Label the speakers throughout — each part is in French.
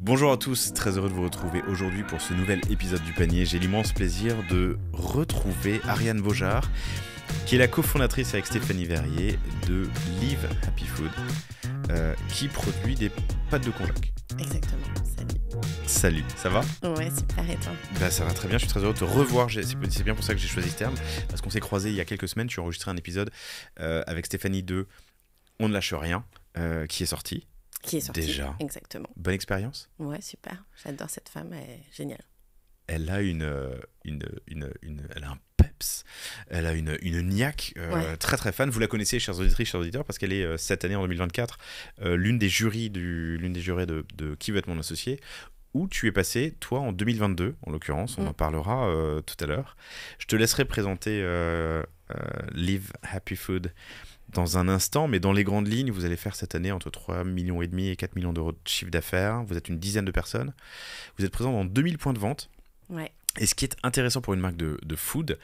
Speaker 1: Bonjour à tous, très heureux de vous retrouver aujourd'hui pour ce nouvel épisode du panier. J'ai l'immense plaisir de retrouver Ariane Vaujar, qui est la cofondatrice avec Stéphanie Verrier de Live Happy Food, qui produit des pâtes de konjac.
Speaker 2: Exactement, salut.
Speaker 1: Salut, ça va ?
Speaker 2: Ouais, super, et toi ?
Speaker 1: Bah, ça va très bien, je suis très heureux de te revoir. C'est bien pour ça que j'ai choisi ce terme, parce qu'on s'est croisés il y a quelques semaines. Tu as enregistré un épisode avec Stéphanie de On ne lâche rien, qui est sorti.
Speaker 2: Qui est sorti.
Speaker 1: Déjà.
Speaker 2: Exactement.
Speaker 1: Bonne expérience ?
Speaker 2: Ouais, super. J'adore cette femme, elle est géniale.
Speaker 1: Elle a elle a un peps, elle a une niaque,
Speaker 2: Ouais.
Speaker 1: très très fan. Vous la connaissez, chers auditrices, chers auditeurs, parce qu'elle est cette année en 2024 l'une des jurés de Qui veut être mon associé, où tu es passé, toi, en 2022, en l'occurrence, on en parlera tout à l'heure. Je te laisserai présenter Live Happy Food dans un instant, mais dans les grandes lignes, vous allez faire cette année entre 3,5 millions et 4 millions d'euros de chiffre d'affaires. Vous êtes une dizaine de personnes. Vous êtes présent dans 2000 points de vente.
Speaker 2: Ouais.
Speaker 1: Et ce qui est intéressant pour une marque de food,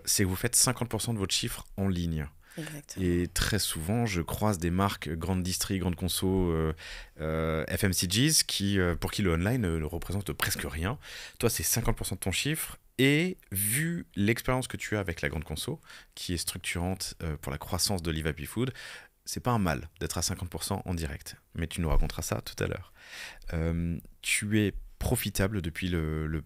Speaker 1: c'est que vous faites 50% de votre chiffre en ligne.
Speaker 2: Exactement.
Speaker 1: Et très souvent, je croise des marques grandes distri, grandes conso, FMCGs, pour qui le online ne représente presque rien. Toi, c'est 50% de ton chiffre. Et vu l'expérience que tu as avec la grande conso, qui est structurante pour la croissance de Live Happy Food, c'est pas un mal d'être à 50% en direct. Mais tu nous raconteras ça tout à l'heure. Tu es profitable depuis le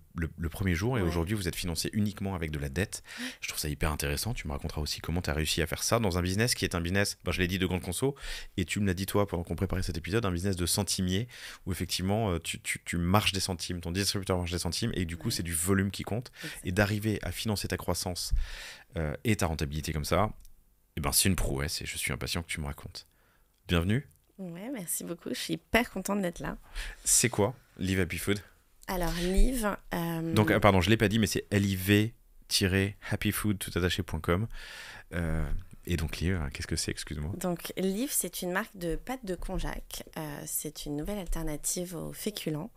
Speaker 1: premier jour et
Speaker 2: Ouais.
Speaker 1: aujourd'hui vous êtes financé uniquement avec de la dette. Je trouve ça hyper intéressant. Tu me raconteras aussi comment tu as réussi à faire ça dans un business qui est un business, je l'ai dit, de grande conso, et tu me l'as dit toi pendant qu'on préparait cet épisode, un business de centimier où effectivement tu marches des centimes, ton distributeur marche des centimes et du coup c'est du volume qui compte. Et d'arriver à financer ta croissance et ta rentabilité comme ça, c'est une prouesse et je suis impatient que tu me racontes. Bienvenue.
Speaker 2: Ouais, merci beaucoup. Je suis hyper contente d'être là.
Speaker 1: C'est quoi Live Happy Food ?
Speaker 2: Alors, Live...
Speaker 1: Donc, pardon, je ne l'ai pas dit, mais c'est liv-happyfood.com. Et donc, Liv, qu'est-ce que c'est, excuse-moi ?
Speaker 2: Donc, Live, c'est une marque de pâtes de konjac. C'est une nouvelle alternative aux féculents.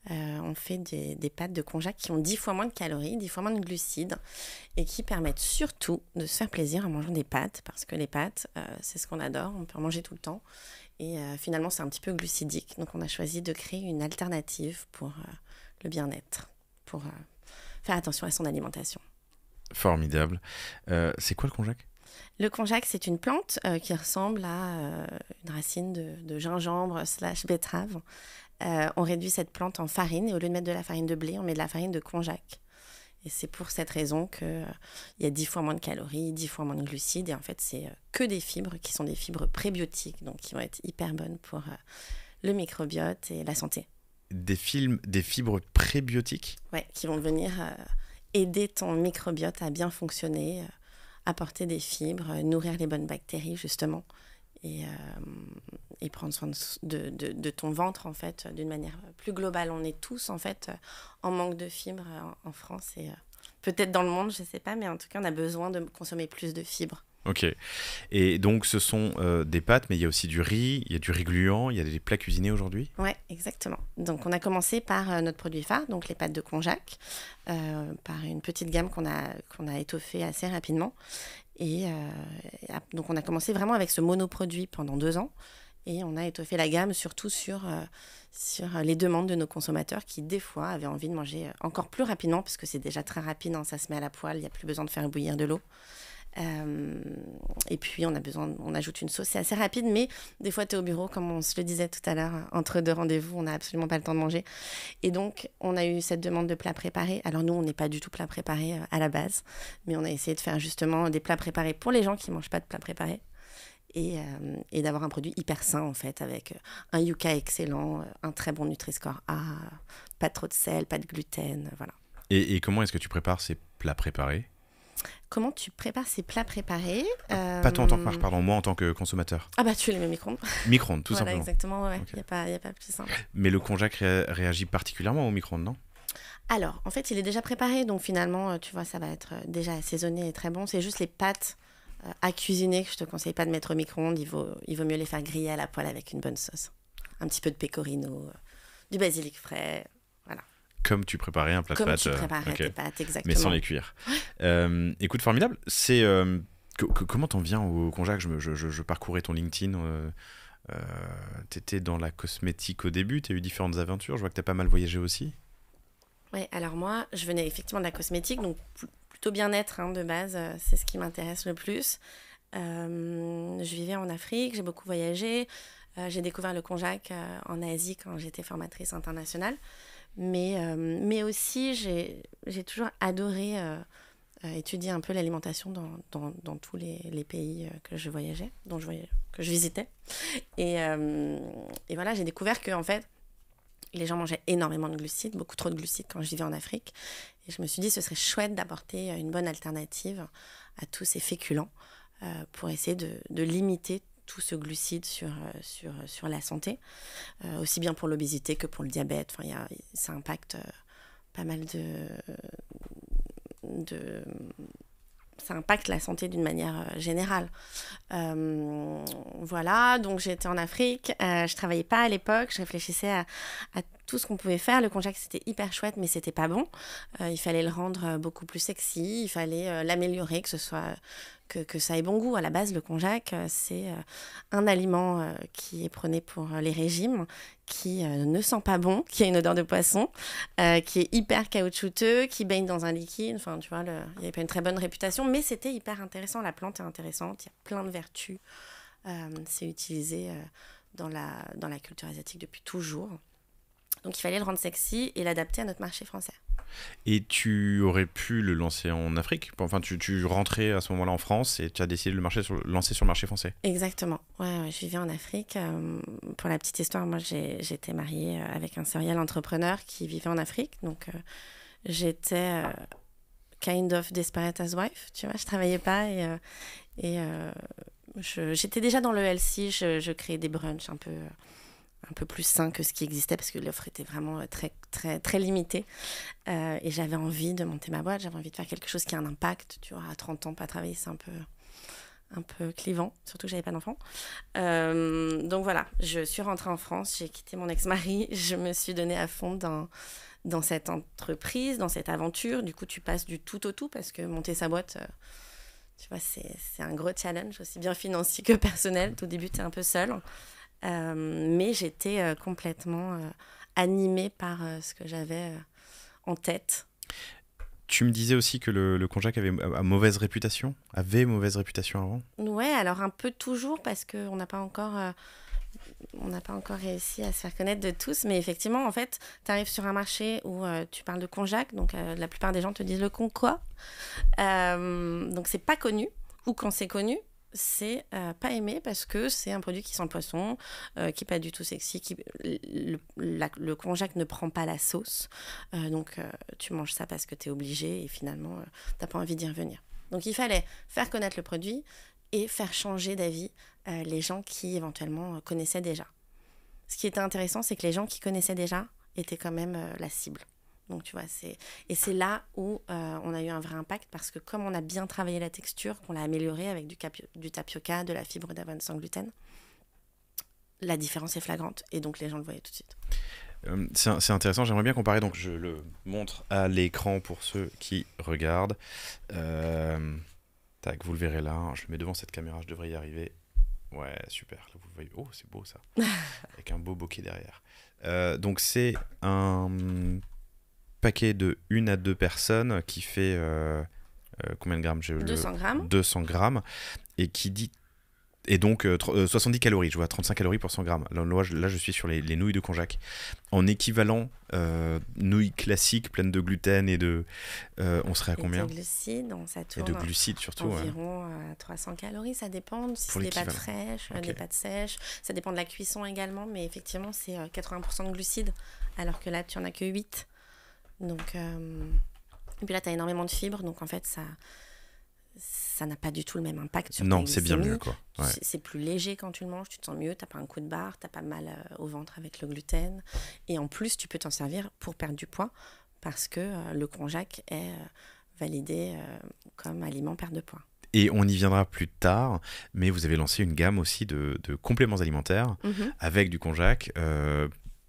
Speaker 2: On fait des pâtes de konjac qui ont 10 fois moins de calories, 10 fois moins de glucides et qui permettent surtout de se faire plaisir en mangeant des pâtes, parce que les pâtes, c'est ce qu'on adore, on peut en manger tout le temps. Et finalement, c'est un petit peu glucidique. Donc, on a choisi de créer une alternative pour le bien-être, pour faire attention à son alimentation.
Speaker 1: Formidable. C'est quoi le konjac ?
Speaker 2: Le konjac, c'est une plante qui ressemble à une racine de gingembre / betterave. On réduit cette plante en farine et au lieu de mettre de la farine de blé, on met de la farine de konjac. Et c'est pour cette raison qu'il y a 10 fois moins de calories, 10 fois moins de glucides. Et en fait, c'est que des fibres qui sont des fibres prébiotiques, donc qui vont être hyper bonnes pour le microbiote et la santé.
Speaker 1: Des fibres prébiotiques ?
Speaker 2: Ouais, qui vont venir aider ton microbiote à bien fonctionner, apporter des fibres, nourrir les bonnes bactéries, justement, et prendre soin de ton ventre, en fait, d'une manière plus globale. On est tous, en fait, en manque de fibres en France et peut-être dans le monde, je ne sais pas, mais en tout cas, on a besoin de consommer plus de fibres.
Speaker 1: Ok. Et donc, ce sont des pâtes, mais il y a aussi du riz, il y a du riz gluant, il y a des plats cuisinés aujourd'hui ?
Speaker 2: Ouais, exactement. Donc, on a commencé par notre produit phare, donc les pâtes de konjac, par une petite gamme qu'on a étoffée assez rapidement. Et donc, on a commencé vraiment avec ce monoproduit pendant 2 ans. Et on a étoffé la gamme surtout sur les demandes de nos consommateurs qui, des fois, avaient envie de manger encore plus rapidement, parce que c'est déjà très rapide, hein, ça se met à la poêle, il n'y a plus besoin de faire bouillir de l'eau. Et puis on ajoute une sauce, c'est assez rapide, mais des fois tu es au bureau, comme on se le disait tout à l'heure, entre 2 rendez-vous, on n'a absolument pas le temps de manger. Et donc on a eu cette demande de plats préparés. Alors nous, on n'est pas du tout plats préparés à la base, mais on a essayé de faire justement des plats préparés pour les gens qui ne mangent pas de plats préparés. Et d'avoir un produit hyper sain, en fait, avec un Yuka excellent, un très bon Nutri-Score A, pas trop de sel, pas de gluten, voilà.
Speaker 1: Et comment est-ce que tu prépares ces plats préparés ?
Speaker 2: Comment tu prépares ces plats préparés ?
Speaker 1: Pas toi en tant que marque, pardon, moi en tant que consommateur.
Speaker 2: Ah bah tu les mets au micro-ondes.
Speaker 1: Micro-ondes, tout
Speaker 2: Voilà,
Speaker 1: simplement.
Speaker 2: exactement, ouais.
Speaker 1: Ok.
Speaker 2: Il y a pas plus simple.
Speaker 1: Mais le konjac réagit particulièrement au micro-ondes, non ?
Speaker 2: Alors, en fait, il est déjà préparé, donc finalement, tu vois, ça va être déjà assaisonné et très bon. C'est juste les pâtes à cuisiner que je te conseille pas de mettre au micro-ondes. Il vaut mieux les faire griller à la poêle avec une bonne sauce. Un petit peu de pecorino, du basilic frais, voilà.
Speaker 1: Comme tu préparais un plat de
Speaker 2: Comme
Speaker 1: pâtes.
Speaker 2: tu préparais
Speaker 1: Ok.
Speaker 2: tes pâtes, exactement.
Speaker 1: Mais sans les cuire. Écoute, formidable. C'est comment t'en viens au konjac ? Je parcourais ton LinkedIn Tu étais dans la cosmétique au début, tu as eu différentes aventures, je vois que tu as pas mal voyagé aussi.
Speaker 2: Oui, alors moi, je venais effectivement de la cosmétique, donc plutôt bien-être de base, c'est ce qui m'intéresse le plus. Je vivais en Afrique, j'ai beaucoup voyagé. J'ai découvert le konjac en Asie quand j'étais formatrice internationale. Mais aussi, j'ai toujours adoré étudier un peu l'alimentation dans tous les pays que je voyageais, que je visitais. Et voilà, j'ai découvert que en fait, les gens mangeaient énormément de glucides, beaucoup trop de glucides quand je vivais en Afrique. Et je me suis dit, ce serait chouette d'apporter une bonne alternative à tous ces féculents pour essayer de limiter tout ce glucide sur la santé, aussi bien pour l'obésité que pour le diabète. Enfin, ça impacte pas mal ça impacte la santé d'une manière générale. Voilà, donc j'étais en Afrique, je travaillais pas à l'époque, je réfléchissais à tout ce qu'on pouvait faire. Le konjac, c'était hyper chouette, mais c'était pas bon. Il fallait le rendre beaucoup plus sexy, il fallait l'améliorer, que ça ait bon goût. À la base, le konjac, c'est un aliment qui est prôné pour les régimes, qui ne sent pas bon, qui a une odeur de poisson, qui est hyper caoutchouteux, qui baigne dans un liquide. Enfin, tu vois, il n'y avait pas une très bonne réputation, mais c'était hyper intéressant. La plante est intéressante, il y a plein de vertus. C'est utilisé dans la culture asiatique depuis toujours. Donc, il fallait le rendre sexy et l'adapter à notre marché français.
Speaker 1: Et tu aurais pu le lancer en Afrique? Enfin, tu rentrais à ce moment-là en France et tu as décidé de lancer sur le marché français?
Speaker 2: Exactement. Ouais, je vivais en Afrique. Pour la petite histoire, moi, j'étais mariée avec un serial entrepreneur qui vivait en Afrique. Donc, j'étais kind of desperate as wife. Tu vois, je travaillais pas et j'étais déjà dans le healthy. Je créais des brunchs un peu plus sain que ce qui existait parce que l'offre était vraiment très, très, très limitée. Et j'avais envie de monter ma boîte, j'avais envie de faire quelque chose qui a un impact. Tu vois, à 30 ans, pas travailler, c'est un peu clivant, surtout que j'avais pas d'enfant. Donc voilà, je suis rentrée en France, j'ai quitté mon ex-mari, je me suis donnée à fond dans cette entreprise, dans cette aventure. Du coup, tu passes du tout au tout parce que monter sa boîte... tu vois, c'est un gros challenge, aussi bien financier que personnel. Au début, tu es un peu seule. Mais j'étais complètement animée par ce que j'avais en tête.
Speaker 1: Tu me disais aussi que le konjac avait mauvaise réputation avant?
Speaker 2: Ouais, alors un peu toujours parce qu'on n'a pas encore réussi à se faire connaître de tous. Mais effectivement, en fait, tu arrives sur un marché où tu parles de konjac, donc la plupart des gens te disent le kon quoi. Donc c'est pas connu, ou quand c'est connu, c'est pas aimé parce que c'est un produit qui sent le poisson, qui n'est pas du tout sexy. Le konjac ne prend pas la sauce. Donc, tu manges ça parce que tu es obligé et finalement, tu n'as pas envie d'y revenir. Donc, il fallait faire connaître le produit et faire changer d'avis les gens qui éventuellement connaissaient déjà. Ce qui était intéressant, c'est que les gens qui connaissaient déjà étaient quand même la cible. Donc, tu vois, c'est là où on a eu un vrai impact parce que comme on a bien travaillé la texture, qu'on l'a améliorée avec du tapioca, de la fibre d'avoine sans gluten, la différence est flagrante et donc les gens le voyaient tout de suite.
Speaker 1: C'est intéressant, j'aimerais bien comparer, donc je le montre à l'écran pour ceux qui regardent. Tac, vous le verrez là, je le mets devant cette caméra, je devrais y arriver. Ouais, super, là vous le voyez. Oh, c'est beau ça, avec un beau bokeh derrière. Donc c'est un paquet de 1 à 2 personnes qui fait combien de grammes?
Speaker 2: 200 grammes.
Speaker 1: 200 grammes et qui dit et donc 70 calories, je vois 35 calories pour 100 grammes. Là je suis sur les nouilles de konjac en équivalent nouilles classiques pleines de gluten et de on serait à combien?
Speaker 2: De glucides, ça tourne
Speaker 1: et de glucides surtout
Speaker 2: environ 300 calories, ça dépend si c'est des pâtes fraîches, des pâtes sèches, ça dépend de la cuisson également, mais effectivement c'est 80% de glucides alors que là tu en as que 8. Donc, et puis là, tu as énormément de fibres, donc en fait, ça n'a pas du tout le même impact sur ta glycémie.
Speaker 1: Non, c'est bien mieux, quoi. Ouais.
Speaker 2: C'est plus léger quand tu le manges, tu te sens mieux, tu n'as pas un coup de barre, tu n'as pas mal au ventre avec le gluten. Et en plus, tu peux t'en servir pour perdre du poids parce que le konjac est validé comme aliment perte de poids.
Speaker 1: Et on y viendra plus tard, mais vous avez lancé une gamme aussi de compléments alimentaires avec du konjac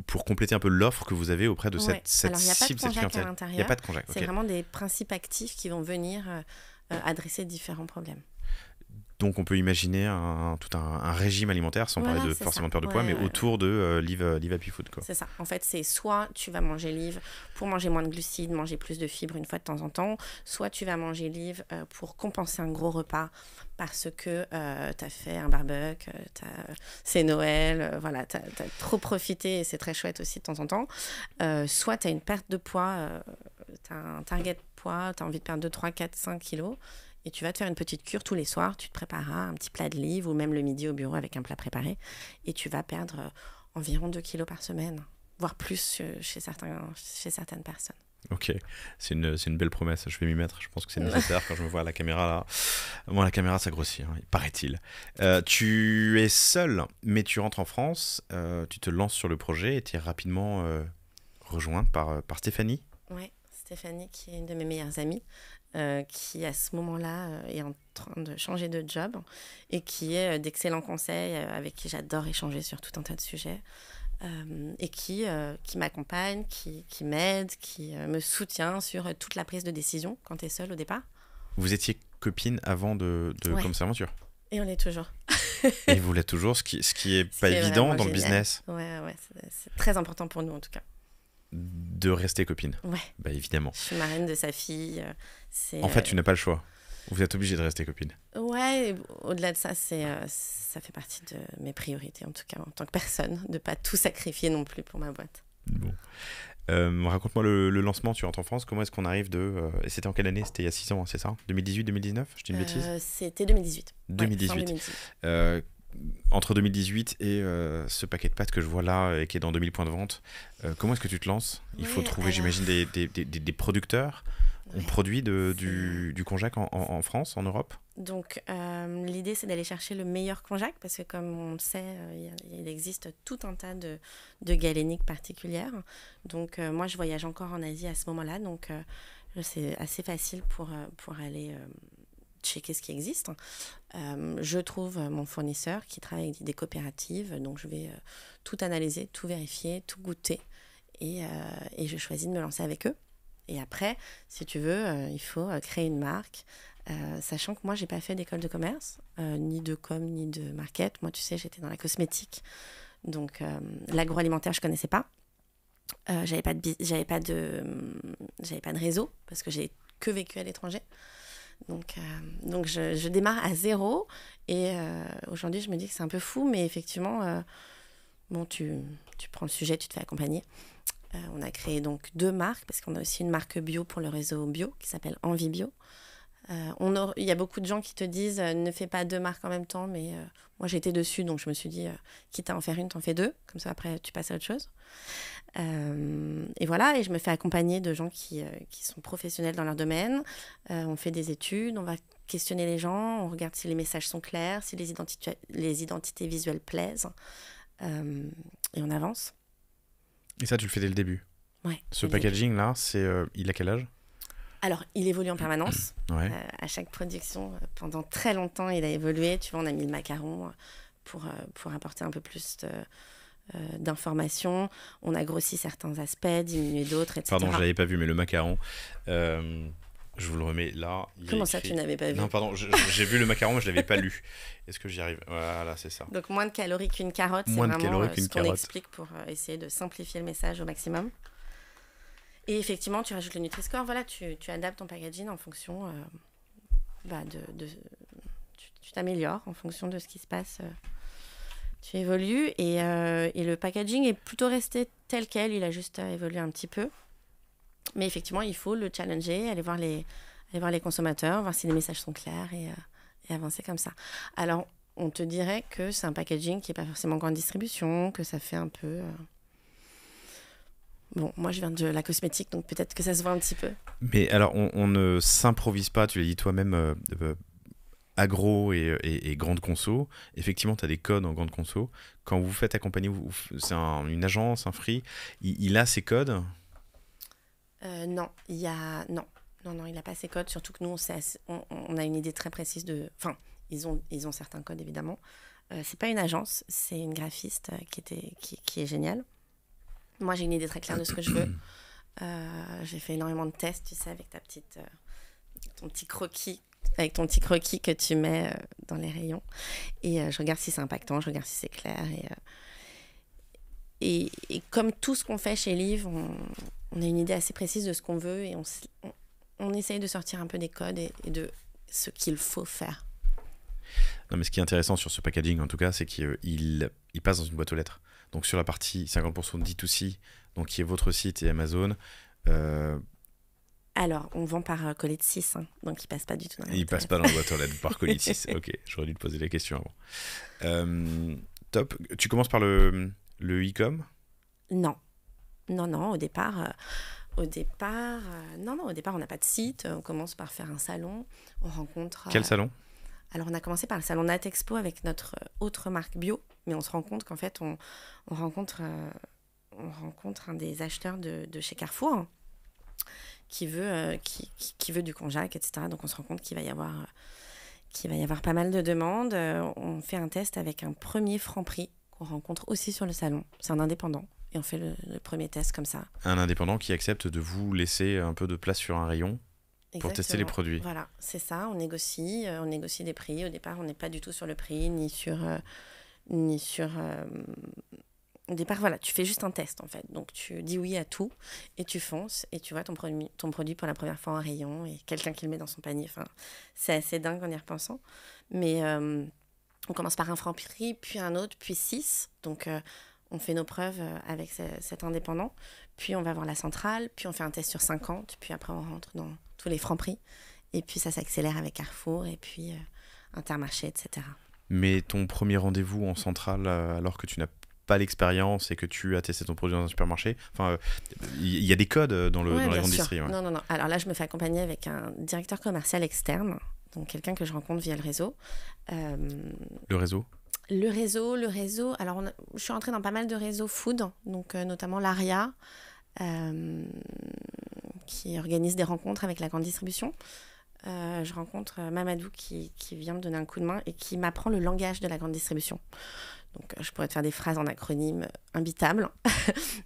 Speaker 1: pour compléter un peu l'offre que vous avez auprès de cette cible, cette clientèle. Il n'y a pas de konjac.
Speaker 2: C'est vraiment des principes actifs qui vont venir adresser différents problèmes.
Speaker 1: Donc on peut imaginer tout un régime alimentaire, sans parler de forcément de perte de poids, mais autour de Live Happy Food, quoi.
Speaker 2: C'est ça. En fait, c'est soit tu vas manger Live pour manger moins de glucides, manger plus de fibres une fois de temps en temps, soit tu vas manger Live pour compenser un gros repas parce que tu as fait un barbecue, c'est Noël, voilà, tu as trop profité et c'est très chouette aussi de temps en temps. Soit tu as une perte de poids, tu as un target poids, tu as envie de perdre 2, 3, 4, 5 kilos. Et tu vas te faire une petite cure tous les soirs. Tu te prépareras un petit plat de Live ou même le midi au bureau avec un plat préparé. Et tu vas perdre environ 2 kilos par semaine, voire plus chez certaines personnes.
Speaker 1: Ok, c'est une belle promesse. Je vais m'y mettre. Je pense que c'est nécessaire quand je me vois à la caméra là. Bon, la caméra, ça grossit, hein, paraît-il. Tu es seul, mais tu rentres en France. Tu te lances sur le projet et tu es rapidement rejointe par Stéphanie.
Speaker 2: Oui, Stéphanie, qui est une de mes meilleures amies. Qui à ce moment-là est en train de changer de job et qui est d'excellents conseils avec qui j'adore échanger sur tout un tas de sujets et qui m'accompagne, qui m'aide, qui me soutient sur toute la prise de décision quand tu es seule au départ.
Speaker 1: Vous étiez copine avant de Comme ça aventure.
Speaker 2: Et on l'est toujours.
Speaker 1: Et vous l'êtes toujours, ce qui est pas évident dans le business.
Speaker 2: Ouais, c'est très important pour nous en tout cas.
Speaker 1: De rester copine.
Speaker 2: Ouais.
Speaker 1: Bah évidemment.
Speaker 2: Je suis marraine de sa fille.
Speaker 1: En fait, tu n'as pas le choix. Vous êtes obligé de rester copine.
Speaker 2: Ouais, au-delà de ça, ça fait partie de mes priorités, en tout cas, en tant que personne, de ne pas tout sacrifier non plus pour ma boîte.
Speaker 1: Bon. Raconte-moi le lancement, tu rentres en France. Comment est-ce qu'on arrive Et c'était en quelle année? C'était il y a 6 ans, hein, c'est ça? 2018, 2019? Je dis une bêtise?
Speaker 2: C'était 2018.
Speaker 1: 2018.
Speaker 2: Ouais, 2018.
Speaker 1: Entre 2018 et ce paquet de pâtes que je vois là et qui est dans 2000 points de vente, comment est-ce que tu te lances? Il faut trouver, j'imagine, des producteurs. On produit du konjac en France, en Europe?
Speaker 2: Donc, l'idée, c'est d'aller chercher le meilleur konjac parce que, comme on le sait, il existe tout un tas de galéniques particulières. Donc, moi, je voyage encore en Asie à ce moment-là. Donc, c'est assez facile pour aller checker ce qui existe. Je trouve mon fournisseur qui travaille avec des coopératives. Donc, je vais tout analyser, tout vérifier, tout goûter. Et je choisis de me lancer avec eux. Et après, si tu veux, il faut créer une marque, sachant que moi, j'ai pas fait d'école de commerce, ni de com, ni de market. Moi, tu sais, j'étais dans la cosmétique. Donc, l'agroalimentaire, je connaissais pas. J'avais pas de réseau, parce que j'ai que vécu à l'étranger. Donc je démarre à zéro. Et aujourd'hui, je me dis que c'est un peu fou, mais effectivement, tu prends le sujet, tu te fais accompagner. On a créé donc 2 marques, parce qu'on a aussi une marque bio pour le réseau bio, qui s'appelle Envie Bio. Il y a beaucoup de gens qui te disent ne fais pas 2 marques en même temps, mais moi j'étais dessus, donc je me suis dit quitte à en faire une, t'en fais 2, comme ça après tu passes à autre chose. Et voilà, et je me fais accompagner de gens qui sont professionnels dans leur domaine. On fait des études, on va questionner les gens, on regarde si les messages sont clairs, si les identités visuelles plaisent, et on avance.
Speaker 1: Et ça, tu le fais dès le début?
Speaker 2: Ouais.
Speaker 1: Ce packaging-là, il a quel âge?
Speaker 2: Alors, il évolue en permanence.
Speaker 1: Ouais.
Speaker 2: À chaque production, pendant très longtemps, il a évolué. Tu vois, on a mis le macaron pour apporter un peu plus d'informations. On a grossi certains aspects, diminué d'autres, etc.
Speaker 1: Pardon, je ne l'avais pas vu, mais le macaron, je vous le remets là.
Speaker 2: Comment ça, tu n'avais pas vu?
Speaker 1: Non, pardon, j'ai vu le macaron, mais je ne l'avais pas lu. Est-ce que j'y arrive? Voilà, c'est ça.
Speaker 2: Donc, moins de calories qu'une carotte, c'est vraiment ce qu'on explique pour essayer de simplifier le message au maximum. Et effectivement, tu rajoutes le Nutri-Score. Voilà, tu adaptes ton packaging en fonction tu t'améliores en fonction de ce qui se passe. Tu évolues et le packaging est plutôt resté tel quel. Il a juste évolué un petit peu. Mais effectivement, il faut le challenger, aller voir les consommateurs, voir si les messages sont clairs et avancer comme ça. Alors, on te dirait que c'est un packaging qui n'est pas forcément grande distribution, que ça fait un peu... Bon, moi, je viens de la cosmétique, donc peut-être que ça se voit un petit peu.
Speaker 1: Mais alors, on ne s'improvise pas, tu l'as dit toi-même, agro et grande conso. Effectivement, tu as des codes en grande conso. Quand vous faites accompagner, c'est une agence, un free, il a ses codes?
Speaker 2: Non, il n'a pas ses codes. Surtout que nous, on a une idée très précise de... Enfin, ils ont certains codes, évidemment. C'est pas une agence, c'est une graphiste qui est géniale. Moi, j'ai une idée très claire de ce que je veux. J'ai fait énormément de tests, tu sais, avec ton petit croquis avec ton petit croquis que tu mets dans les rayons. Et je regarde si c'est impactant, je regarde si c'est clair. Et comme tout ce qu'on fait chez Liv, on a une idée assez précise de ce qu'on veut et on essaye de sortir un peu des codes et de ce qu'il faut faire.
Speaker 1: Non, mais ce qui est intéressant sur ce packaging, en tout cas, c'est qu'il passe dans une boîte aux lettres. Donc sur la partie 50% de D2C, donc qui est votre site et Amazon.
Speaker 2: Alors, on vend par colis de 6, hein, donc il passe pas du tout dans la boîte aux lettres.
Speaker 1: Il passe pas dans la boîte aux lettres par colis de 6. Ok, j'aurais dû te poser la question avant. Top. Tu commences par le e-com?
Speaker 2: Non, au départ, on n'a pas de site. On commence par faire un salon. On rencontre.
Speaker 1: Quel salon?
Speaker 2: Alors, on a commencé par le salon Natexpo avec notre autre marque bio, mais on se rend compte qu'en fait, on rencontre un des acheteurs de chez Carrefour qui veut du konjac, etc. Donc, on se rend compte qu'il va y avoir pas mal de demandes. On fait un test avec un premier Franprix qu'on rencontre aussi sur le salon. C'est un indépendant. Et on fait le premier test comme ça.
Speaker 1: Un indépendant qui accepte de vous laisser un peu de place sur un rayon. Exactement. Pour tester les produits.
Speaker 2: Voilà, c'est ça. On négocie des prix. Au départ, on n'est pas du tout sur le prix, ni sur... Au départ, voilà, tu fais juste un test, en fait. Donc, tu dis oui à tout et tu fonces et tu vois ton produit pour la première fois en rayon et quelqu'un qui le met dans son panier. Enfin, c'est assez dingue en y repensant. Mais on commence par un Franprix, puis un autre, puis 6. Donc... on fait nos preuves avec cet indépendant, puis on va voir la centrale, puis on fait un test sur 50, puis après on rentre dans tous les Franprix, et puis ça s'accélère avec Carrefour, et puis Intermarché, etc.
Speaker 1: Mais ton premier rendez-vous en centrale, alors que tu n'as pas l'expérience et que tu as testé ton produit dans un supermarché, enfin, il y a des codes dans la grande distribution. Ouais.
Speaker 2: Non. Alors là, je me fais accompagner avec un directeur commercial externe, donc quelqu'un que je rencontre via le réseau.
Speaker 1: Le réseau ?
Speaker 2: Le réseau. Alors, je suis rentrée dans pas mal de réseaux food, donc notamment l'ARIA, qui organise des rencontres avec la grande distribution. Je rencontre Mamadou qui vient me donner un coup de main et qui m'apprend le langage de la grande distribution. Donc, je pourrais te faire des phrases en acronyme imbitables,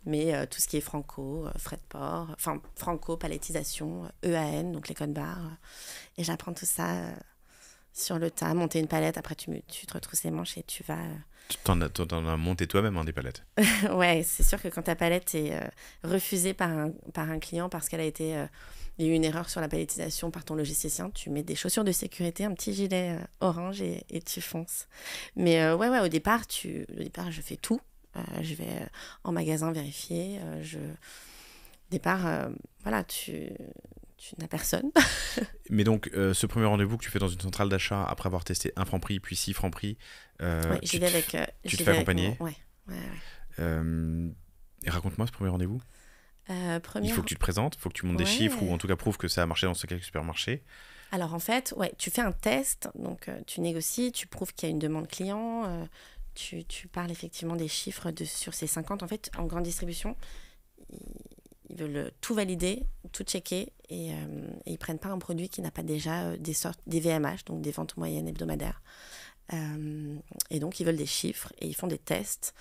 Speaker 2: mais tout ce qui est franco, frais de port, enfin franco, palettisation, EAN, donc les codes barres. Et j'apprends tout ça sur le tas, monter une palette, après tu te retrousses les manches et tu vas...
Speaker 1: T'en as monté toi-même, hein, des palettes.
Speaker 2: Ouais, c'est sûr que quand ta palette est refusée par un client parce qu'elle a été... il y a eu une erreur sur la palettisation par ton logisticien, tu mets des chaussures de sécurité, un petit gilet orange et tu fonces. Mais ouais, au départ, je fais tout. Je vais en magasin vérifier. Voilà, tu n'as personne.
Speaker 1: Mais donc, ce premier rendez-vous que tu fais dans une centrale d'achat, après avoir testé un Franprix, puis 6 Franprix,
Speaker 2: ouais,
Speaker 1: tu te fais accompagner.
Speaker 2: Ouais.
Speaker 1: Et raconte-moi ce premier rendez-vous. Il faut que tu te présentes, il faut que tu montes des chiffres, ou en tout cas prouve que ça a marché dans ce cas supermarché.
Speaker 2: Alors en fait, ouais, tu fais un test, donc tu négocies, tu prouves qu'il y a une demande client, tu parles effectivement des chiffres sur ces 50. En fait, en grande distribution, ils veulent tout valider, tout checker, et ils prennent pas un produit qui n'a pas déjà des VMH, donc des ventes moyennes hebdomadaires. Et donc, ils veulent des chiffres, et ils font des tests.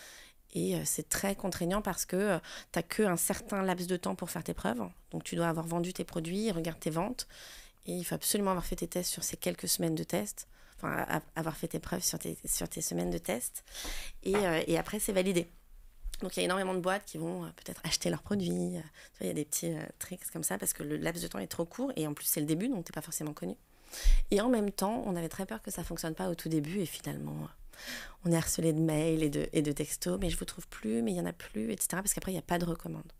Speaker 2: Et c'est très contraignant parce que tu n'as qu'un certain laps de temps pour faire tes preuves. Donc, tu dois avoir vendu tes produits, regarde tes ventes. Et il faut absolument avoir fait tes tests sur ces quelques semaines de tests. Enfin, avoir fait tes preuves sur tes semaines de tests. Et après, c'est validé. Donc, il y a énormément de boîtes qui vont peut-être acheter leurs produits. Il y a des petits tricks comme ça parce que le laps de temps est trop court. Et en plus, c'est le début, donc tu n'es pas forcément connu. Et en même temps, on avait très peur que ça ne fonctionne pas au tout début. Et finalement, on est harcelé de mails et de textos. Mais je ne vous trouve plus, mais il n'y en a plus, etc. Parce qu'après, il n'y a pas de recommande.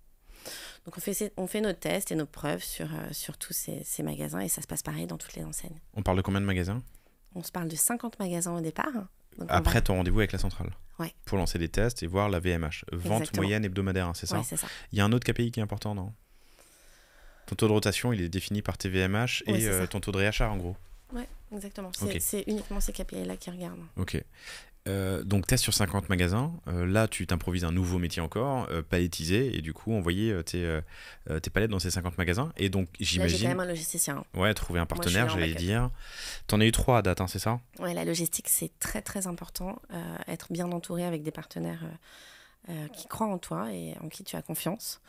Speaker 2: Donc, on fait nos tests et nos preuves sur tous ces magasins. Et ça se passe pareil dans toutes les enseignes.
Speaker 1: On parle de combien de magasins ?
Speaker 2: On se parle de 50 magasins au départ.
Speaker 1: Donc après ton rendez-vous avec la centrale.
Speaker 2: Ouais.
Speaker 1: Pour lancer des tests et voir la VMH. Vente
Speaker 2: Exactement.
Speaker 1: moyenne hebdomadaire, hein, c'est ça ?
Speaker 2: Ouais, c'est ça.
Speaker 1: Il y a un autre KPI qui est important, non ? Ton taux de rotation, il est défini par tes VMH et ton taux de réachat, en gros.
Speaker 2: Oui, exactement.
Speaker 1: Okay.
Speaker 2: C'est uniquement ces KPI-là qui regardent.
Speaker 1: Ok. Donc, test sur 50 magasins. Là, tu t'improvises un nouveau métier encore, palettiser, et du coup, envoyer tes palettes dans ces 50 magasins. Et donc, j'imagine...
Speaker 2: Là, j'ai quand même un logisticien.
Speaker 1: Ouais, trouver un partenaire, j'allais dire. T'en as eu 3 à date, hein, c'est ça ?
Speaker 2: Ouais, la logistique, c'est très, très important. Être bien entouré avec des partenaires qui croient en toi et en qui tu as confiance.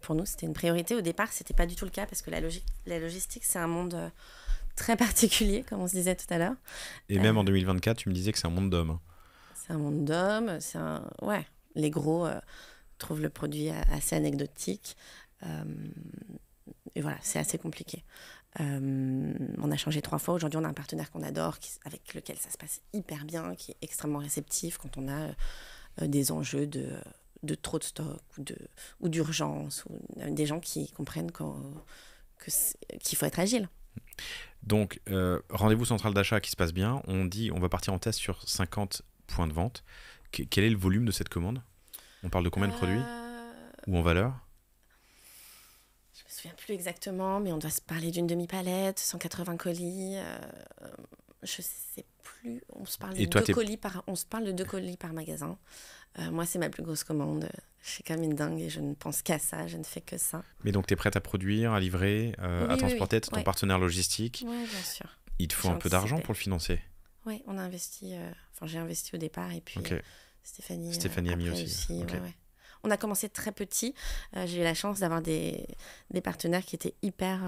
Speaker 2: Pour nous, c'était une priorité. Au départ, c'était pas du tout le cas parce que la logistique, c'est un monde très particulier, comme on se disait tout à l'heure.
Speaker 1: Et même en 2024, tu me disais que c'est un monde d'hommes.
Speaker 2: C'est un monde d'hommes, ouais, les gros trouvent le produit assez anecdotique. Et voilà, c'est assez compliqué. On a changé 3 fois. Aujourd'hui, on a un partenaire qu'on adore, avec lequel ça se passe hyper bien, qui est extrêmement réceptif quand on a des enjeux de trop de stock ou d'urgence, ou des gens qui comprennent qu'il faut être agile.
Speaker 1: Donc, rendez-vous central d'achat qui se passe bien. On va partir en test sur 50 points de vente. Quel est le volume de cette commande? On parle de combien de produits ou en valeur?
Speaker 2: Je me souviens plus exactement, mais on doit se parler d'une demi-palette, 180 colis. Je sais plus. On se parle de 2 colis par magasin. Moi, c'est ma plus grosse commande. Je suis comme une dingue et je ne pense qu'à ça. Je ne fais que ça.
Speaker 1: Mais donc, tu es prête à produire, à livrer, à transporter, oui. Ton partenaire logistique.
Speaker 2: Oui, bien sûr.
Speaker 1: Il te faut un peu d'argent pour le financer.
Speaker 2: Oui, on a investi. J'ai investi au départ et puis
Speaker 1: Stéphanie a mis aussi.
Speaker 2: Ouais. On a commencé très petit. J'ai eu la chance d'avoir des partenaires qui étaient hyper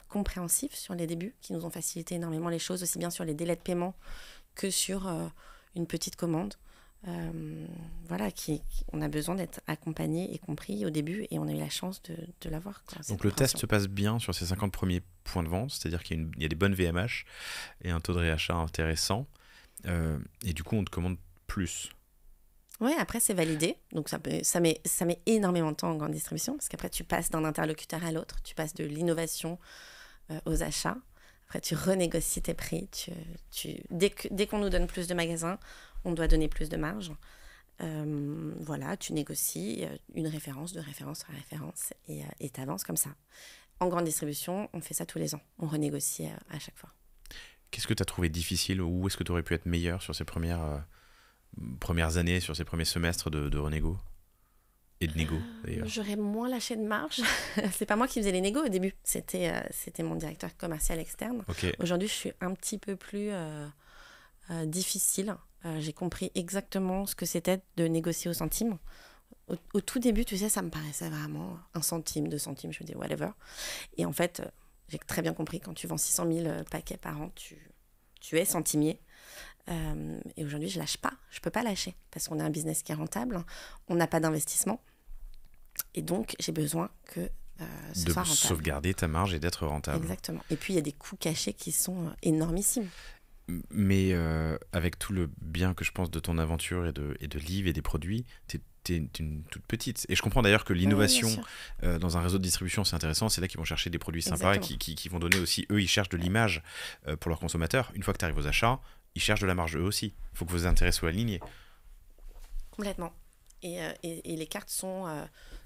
Speaker 2: compréhensifs sur les débuts, qui nous ont facilité énormément les choses, aussi bien sur les délais de paiement que sur une petite commande. Voilà, on a besoin d'être accompagné et compris au début et on a eu la chance de l'avoir.
Speaker 1: Donc le test se passe bien sur ces 50 premiers points de vente, c'est-à-dire qu'il y a des bonnes VMH et un taux de réachat intéressant. Et du coup, on te commande plus.
Speaker 2: Oui, après c'est validé, donc ça met énormément de temps en grande distribution, parce qu'après tu passes d'un interlocuteur à l'autre, tu passes de l'innovation aux achats, après tu renégocies tes prix, dès qu'on nous donne plus de magasins, on doit donner plus de marge. Voilà, tu négocies une référence, de référence à référence, et tu avances comme ça. En grande distribution, on fait ça tous les ans, on renégocie à chaque fois.
Speaker 1: Qu'est-ce que tu as trouvé difficile, ou est-ce que tu aurais pu être meilleur sur ces premières années, sur ces premiers semestres de renégo et de négo d'ailleurs?
Speaker 2: J'aurais moins lâché de marge. C'est pas moi qui faisais les négos au début, c'était mon directeur commercial externe.
Speaker 1: Okay.
Speaker 2: Aujourd'hui, je suis un petit peu plus difficile. J'ai compris exactement ce que c'était de négocier au centime. Au tout début, tu sais, ça me paraissait vraiment 1 centime, 2 centimes, je me dis whatever. Et en fait, j'ai très bien compris, quand tu vends 600 000 paquets par an, tu es centimier. Et aujourd'hui, je lâche pas. Je peux pas lâcher parce qu'on a un business qui est rentable. On n'a pas d'investissement. Et donc, j'ai besoin que ce soit rentable. De
Speaker 1: sauvegarder ta marge et d'être rentable.
Speaker 2: Exactement. Et puis, il y a des coûts cachés qui sont énormissimes.
Speaker 1: Mais avec tout le bien que je pense de ton aventure et de Liv et des produits, t'es une toute petite. Et je comprends d'ailleurs que l'innovation dans un réseau de distribution, c'est intéressant. C'est là qu'ils vont chercher des produits sympas et qui vont donner aussi, eux, ils cherchent de l'image pour leurs consommateurs. Une fois que tu arrives aux achats, ils cherchent de la marge eux aussi. Il faut que vos intérêts soient alignés.
Speaker 2: Complètement. Et les cartes sont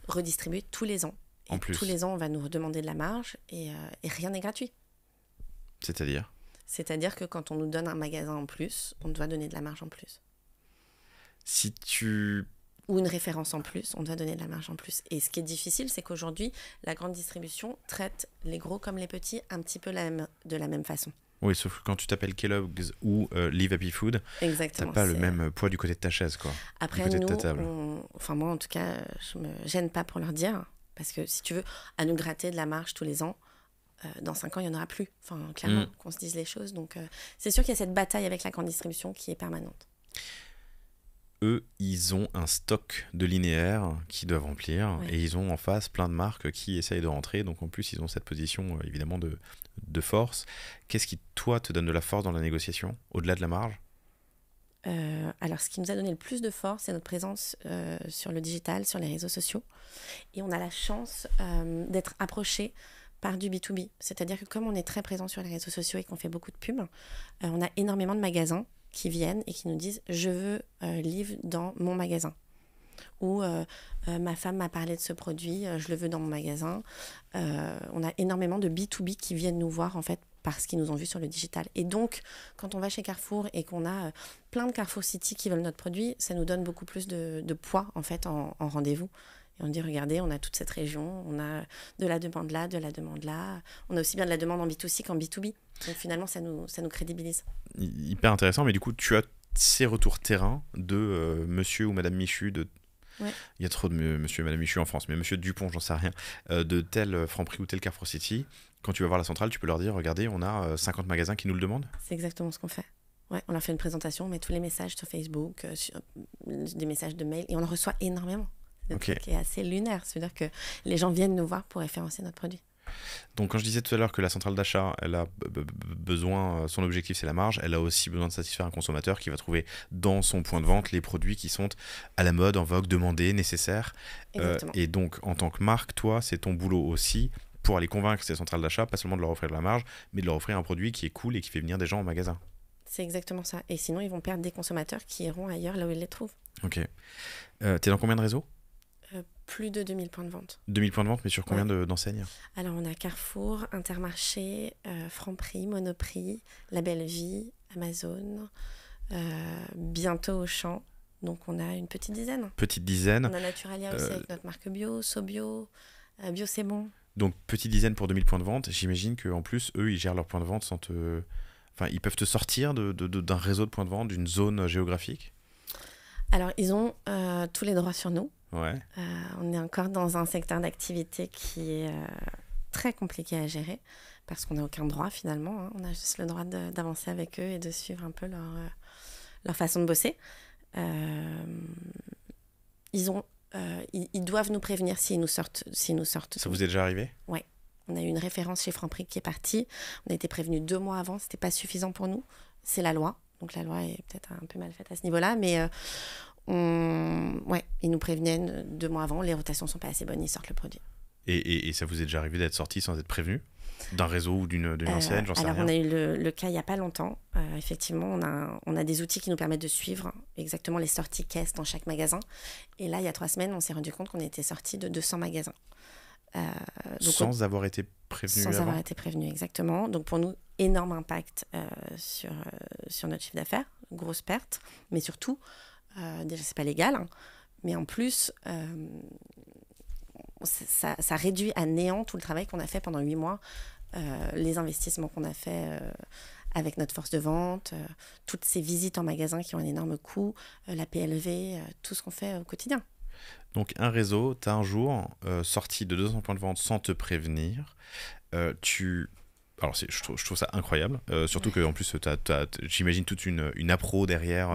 Speaker 2: redistribuées tous les ans. Et
Speaker 1: en plus.
Speaker 2: Tous les ans, on va nous redemander de la marge et rien n'est gratuit. C'est-à-dire que quand on nous donne un magasin en plus, on doit donner de la marge en plus. Ou une référence en plus, on doit donner de la marge en plus. Et ce qui est difficile, c'est qu'aujourd'hui, la grande distribution traite les gros comme les petits un petit peu de la même façon.
Speaker 1: Oui, sauf que quand tu t'appelles Kellogg's ou Live Happy Food, t'as pas le même poids du côté de ta chaise, quoi.
Speaker 2: Après, nous, enfin moi en tout cas, je me gêne pas pour leur dire, parce que si tu veux, à nous gratter de la marge tous les ans, dans 5 ans, il n'y en aura plus. Enfin, clairement, qu'on se dise les choses. Donc, c'est sûr qu'il y a cette bataille avec la grande distribution qui est permanente.
Speaker 1: Eux, ils ont un stock de linéaires qu'ils doivent remplir et ils ont en face plein de marques qui essayent de rentrer. Donc, en plus, ils ont cette position, évidemment, de force. Qu'est-ce qui, toi, te donne de la force dans la négociation, au-delà de la marge ?
Speaker 2: Alors, ce qui nous a donné le plus de force, c'est notre présence sur le digital, sur les réseaux sociaux. Et on a la chance d'être approchés par du B2B. C'est-à-dire que comme on est très présent sur les réseaux sociaux et qu'on fait beaucoup de pubs, on a énormément de magasins qui viennent et qui nous disent « Je veux Liv dans mon magasin ». Ou ma femme m'a parlé de ce produit, je le veux dans mon magasin. On a énormément de B2B qui viennent nous voir en fait parce qu'ils nous ont vus sur le digital. Et donc, quand on va chez Carrefour et qu'on a plein de Carrefour City qui veulent notre produit, ça nous donne beaucoup plus de poids en fait en rendez-vous. Et on dit, regardez, on a toute cette région, on a de la demande là, de la demande là. On a aussi bien de la demande en B2C qu'en B2B. Donc finalement, ça nous crédibilise.
Speaker 1: Hyper intéressant, mais du coup, tu as ces retours terrain de monsieur ou madame Michu,
Speaker 2: Ouais.
Speaker 1: Il y a trop de monsieur et madame Michu en France, mais monsieur Dupont, j'en sais rien, de tel Franprix ou tel Carrefour City. Quand tu vas voir la centrale, tu peux leur dire, regardez, on a 50 magasins qui nous le demandent.
Speaker 2: C'est exactement ce qu'on fait. Ouais, on leur fait une présentation, on met tous les messages sur Facebook, des messages de mail, et on en reçoit énormément. C'est un truc qui est assez lunaire. C'est-à-dire que les gens viennent nous voir pour référencer notre produit.
Speaker 1: Donc quand je disais tout à l'heure que la centrale d'achat, elle a besoin, son objectif c'est la marge, elle a aussi besoin de satisfaire un consommateur qui va trouver dans son point de vente les produits qui sont à la mode, en vogue, demandés, nécessaires. Et donc en tant que marque, toi, c'est ton boulot aussi pour aller convaincre ces centrales d'achat, pas seulement de leur offrir de la marge, mais de leur offrir un produit qui est cool et qui fait venir des gens au magasin.
Speaker 2: C'est exactement ça. Et sinon, ils vont perdre des consommateurs qui iront ailleurs là où ils les trouvent.
Speaker 1: Ok. T'es dans combien de réseaux ?
Speaker 2: Plus de 2000 points de vente.
Speaker 1: 2000 points de vente, mais sur combien d'enseignes ?
Speaker 2: Alors, on a Carrefour, Intermarché, Franprix, Monoprix, La Belle Vie, Amazon, bientôt Auchan. Donc, on a une petite dizaine.
Speaker 1: Petite dizaine.
Speaker 2: On a Naturalia aussi avec notre marque Bio, Sobio, Bio c'est bon.
Speaker 1: Donc, petite dizaine pour 2000 points de vente. J'imagine qu'en plus, eux, ils gèrent leurs points de vente sans te... Enfin, ils peuvent te sortir d'un réseau de points de vente, d'une zone géographique ?
Speaker 2: Alors, ils ont tous les droits sur nous.
Speaker 1: Ouais.
Speaker 2: On est encore dans un secteur d'activité qui est très compliqué à gérer parce qu'on n'a aucun droit finalement. Hein. On a juste le droit d'avancer avec eux et de suivre un peu leur façon de bosser. Ils doivent nous prévenir s'ils nous sortent.
Speaker 1: Ça vous est déjà arrivé ?
Speaker 2: Oui. On a eu une référence chez Franprix qui est partie. On a été prévenus 2 mois avant. Ce n'était pas suffisant pour nous. C'est la loi. Donc la loi est peut-être un peu mal faite à ce niveau-là. Mais ils nous prévenaient 2 mois avant. Les rotations ne sont pas assez bonnes. Ils sortent le produit.
Speaker 1: Et ça vous est déjà arrivé d'être sorti sans être prévenu ? D'un réseau ou d'une enseigne, j'en sais rien.
Speaker 2: Alors, on a eu le cas il n'y a pas longtemps. Effectivement, on a des outils qui nous permettent de suivre exactement les sorties caisses dans chaque magasin. Et là, il y a 3 semaines, on s'est rendu compte qu'on était sorti de 200 magasins.
Speaker 1: Sans avoir été prévenu
Speaker 2: Sans avoir été prévenu, exactement. Donc, pour nous, énorme impact sur notre chiffre d'affaires. Grosse perte. Mais surtout, déjà, ce n'est pas légal. Hein, mais en plus... ça réduit à néant tout le travail qu'on a fait pendant 8 mois, les investissements qu'on a fait avec notre force de vente, toutes ces visites en magasin qui ont un énorme coût, la PLV, tout ce qu'on fait au quotidien.
Speaker 1: Donc un réseau, tu as un jour sorti de 200 points de vente sans te prévenir. Alors je trouve ça incroyable, surtout qu'en plus j'imagine toute une appro derrière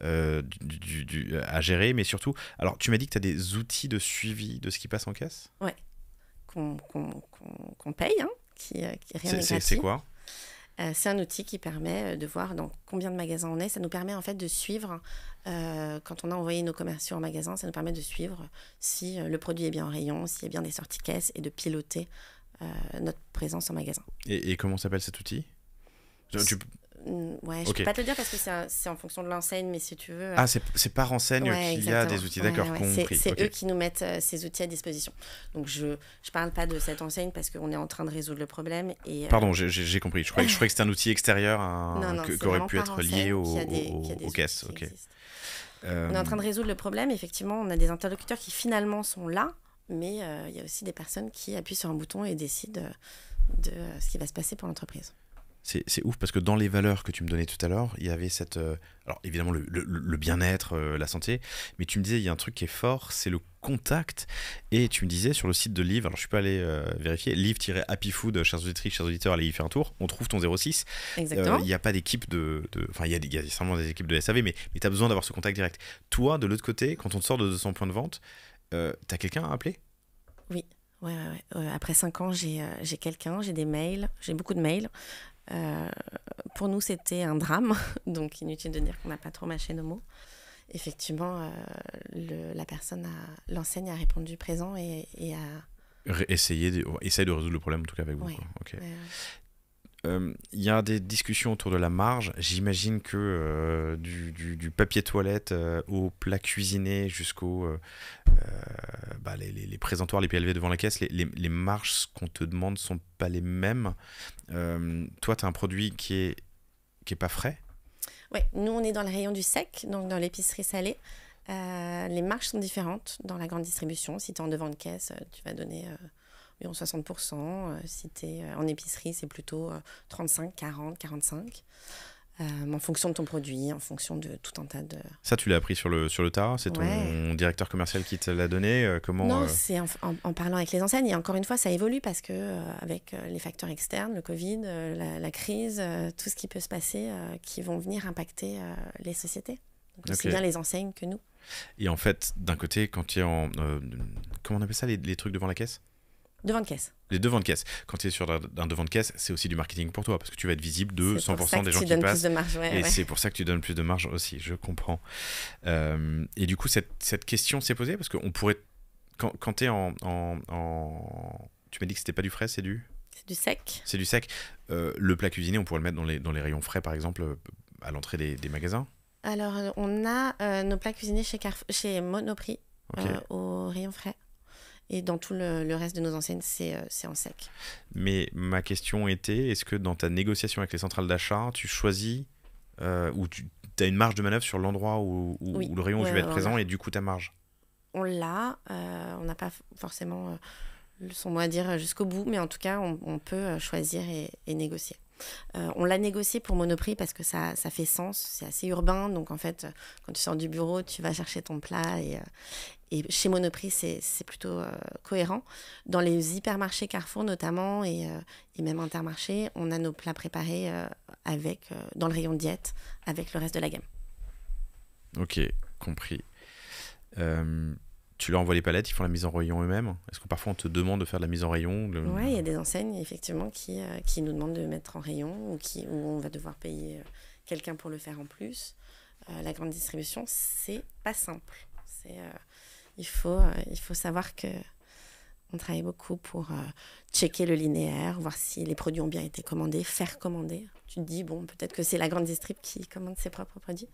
Speaker 1: à gérer, mais surtout, alors tu m'as dit que tu as des outils de suivi de ce qui passe en caisse ?
Speaker 2: Ouais, qu'on paye, hein, qui rien n'est gratuit.
Speaker 1: C'est quoi ?
Speaker 2: C'est un outil qui permet de voir dans combien de magasins on est. Ça nous permet en fait de suivre, quand on a envoyé nos commerciaux en magasin, ça nous permet de suivre si le produit est bien en rayon, s'il y a bien des sorties caisses et de piloter notre présence en magasin.
Speaker 1: Et comment s'appelle cet outil ?
Speaker 2: Ouais, je peux pas te le dire parce que c'est en fonction de l'enseigne, mais si tu veux...
Speaker 1: Ah, c'est par enseigne qu'il y a des outils, d'accord, compris.
Speaker 2: C'est eux qui nous mettent ces outils à disposition. Donc je parle pas de cette enseigne parce qu'on est en train de résoudre le problème. Et,
Speaker 1: Pardon, j'ai compris. Je croyais que c'était un outil extérieur qui aurait pu être lié aux caisses. Okay.
Speaker 2: On est en train de résoudre le problème. Effectivement, on a des interlocuteurs qui finalement sont là, mais il y a aussi des personnes qui appuient sur un bouton et décident de ce qui va se passer pour l'entreprise.
Speaker 1: C'est ouf parce que dans les valeurs que tu me donnais tout à l'heure, il y avait cette... alors évidemment le bien-être, la santé, mais tu me disais il y a un truc qui est fort, c'est le contact. Et tu me disais sur le site de Live, alors je suis pas allé vérifier, live-happyfood, chers auditrices, chers auditeurs, allez y faire un tour, on trouve ton 06.
Speaker 2: Exactement.
Speaker 1: Il n'y a pas d'équipe enfin il y a sûrement des équipes de SAV, mais tu as besoin d'avoir ce contact direct. Toi, de l'autre côté, quand on te sort de 200 points de vente, tu as quelqu'un à appeler ?
Speaker 2: Oui. Ouais. Après 5 ans, j'ai quelqu'un, j'ai des mails, j'ai beaucoup de mails. Pour nous, c'était un drame, donc inutile de dire qu'on n'a pas trop mâché nos mots. Effectivement, l'enseigne a répondu présent et a...
Speaker 1: Essaye de résoudre le problème en tout cas avec vous.
Speaker 2: Ouais.
Speaker 1: Quoi. Okay. Il y a des discussions autour de la marge. J'imagine que du papier toilette au plat cuisiné jusqu'au les présentoirs, les PLV devant la caisse, les marges qu'on te demande sont pas les mêmes. Toi, tu as un produit qui est pas frais.
Speaker 2: Oui, nous on est dans le rayon du sec, donc dans l'épicerie salée. Les marges sont différentes dans la grande distribution. Si tu es en devant de caisse, tu vas donner... 60%. Si tu es en épicerie, c'est plutôt 35, 40, 45. en fonction de ton produit, en fonction de tout un tas de...
Speaker 1: Ça, tu l'as appris sur le tas? C'est ton directeur commercial qui te l'a donné?
Speaker 2: Non, c'est en parlant avec les enseignes. Et encore une fois, ça évolue parce que avec les facteurs externes, le Covid, la crise, tout ce qui peut se passer, qui vont venir impacter les sociétés. Donc, aussi bien les enseignes que nous.
Speaker 1: Et en fait, d'un côté, quand tu es en... comment on appelle ça, les trucs devant la caisse?
Speaker 2: Devant de caisse.
Speaker 1: Les devants de caisse. Quand tu es sur un devant de caisse, c'est aussi du marketing pour toi, parce que tu vas être visible de 100% des gens qui passent.
Speaker 2: Plus de marge,
Speaker 1: et c'est pour ça que tu donnes plus de marge aussi, je comprends. Et du coup, cette question s'est posée, parce qu'on pourrait... Quand tu es en... Tu m'as dit que c'était pas du frais, c'est du...
Speaker 2: C'est du sec.
Speaker 1: C'est du sec. Le plat cuisiné, on pourrait le mettre dans les rayons frais, par exemple, à l'entrée des magasins?
Speaker 2: Alors, on a nos plats cuisinés chez Monoprix, au rayon frais. Et dans tout le reste de nos enseignes, c'est en sec.
Speaker 1: Mais ma question était, est-ce que dans ta négociation avec les centrales d'achat, tu choisis ou tu as une marge de manœuvre sur l'endroit où le rayon où tu vas être présent et du coup ta marge?
Speaker 2: On l'a. On n'a pas forcément son mot à dire jusqu'au bout, mais en tout cas, on peut choisir et négocier. On l'a négocié pour Monoprix parce que ça fait sens, c'est assez urbain, donc en fait, quand tu sors du bureau, tu vas chercher ton plat et chez Monoprix, c'est plutôt cohérent. Dans les hypermarchés Carrefour notamment et même Intermarché, on a nos plats préparés dans le rayon diète avec le reste de la gamme.
Speaker 1: Ok, compris. Tu leur envoies les palettes, ils font la mise en rayon eux-mêmes? Est-ce que parfois on te demande de faire de la mise en rayon?
Speaker 2: Oui, il y a des enseignes effectivement qui nous demandent de mettre en rayon ou où on va devoir payer quelqu'un pour le faire en plus. La grande distribution, c'est pas simple. Il faut savoir que on travaille beaucoup pour checker le linéaire, voir si les produits ont bien été commandés, faire commander. Tu te dis, bon, peut-être que c'est la grande distrib qui commande ses propres produits.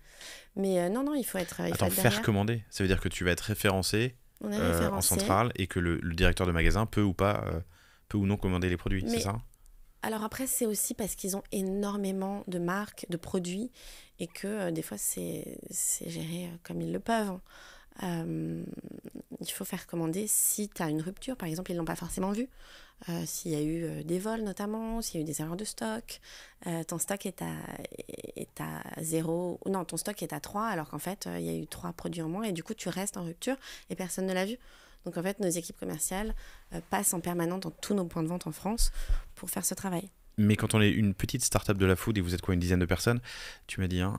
Speaker 2: Mais non, il faut être
Speaker 1: Attends, faire commander, ça veut dire que tu vas être référencé en centrale et que le directeur de magasin peut ou non commander les produits, c'est ça?
Speaker 2: Alors après, c'est aussi parce qu'ils ont énormément de marques, de produits, et que des fois, c'est géré comme ils le peuvent. Il faut faire commander si tu as une rupture, par exemple, ils ne l'ont pas forcément vu. S'il y a eu des vols notamment, s'il y a eu des erreurs de stock, ton stock est à 0, non, ton stock est à 3, alors qu'en fait, il y a eu 3 produits en moins, et du coup, tu restes en rupture et personne ne l'a vu. Donc en fait, nos équipes commerciales passent en permanence dans tous nos points de vente en France pour faire ce travail.
Speaker 1: Mais quand on est une petite start-up de la food et vous êtes quoi, une dizaine de personnes, tu m'as dit, hein,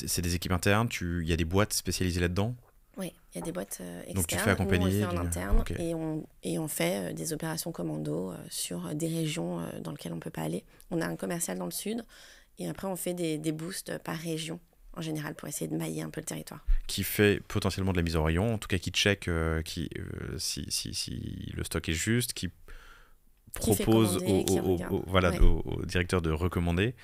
Speaker 1: c'est des équipes internes, il y a des boîtes spécialisées là-dedans?
Speaker 2: Oui, il y a des boîtes externes.
Speaker 1: Donc tu fais accompagner
Speaker 2: où on le fait en interne et on fait des opérations commando sur des régions dans lesquelles on ne peut pas aller. On a un commercial dans le sud et après on fait des boosts par région en général pour essayer de mailler un peu le territoire.
Speaker 1: Qui fait potentiellement de la mise en rayon, en tout cas qui check si le stock est juste, qui propose au directeur de recommander,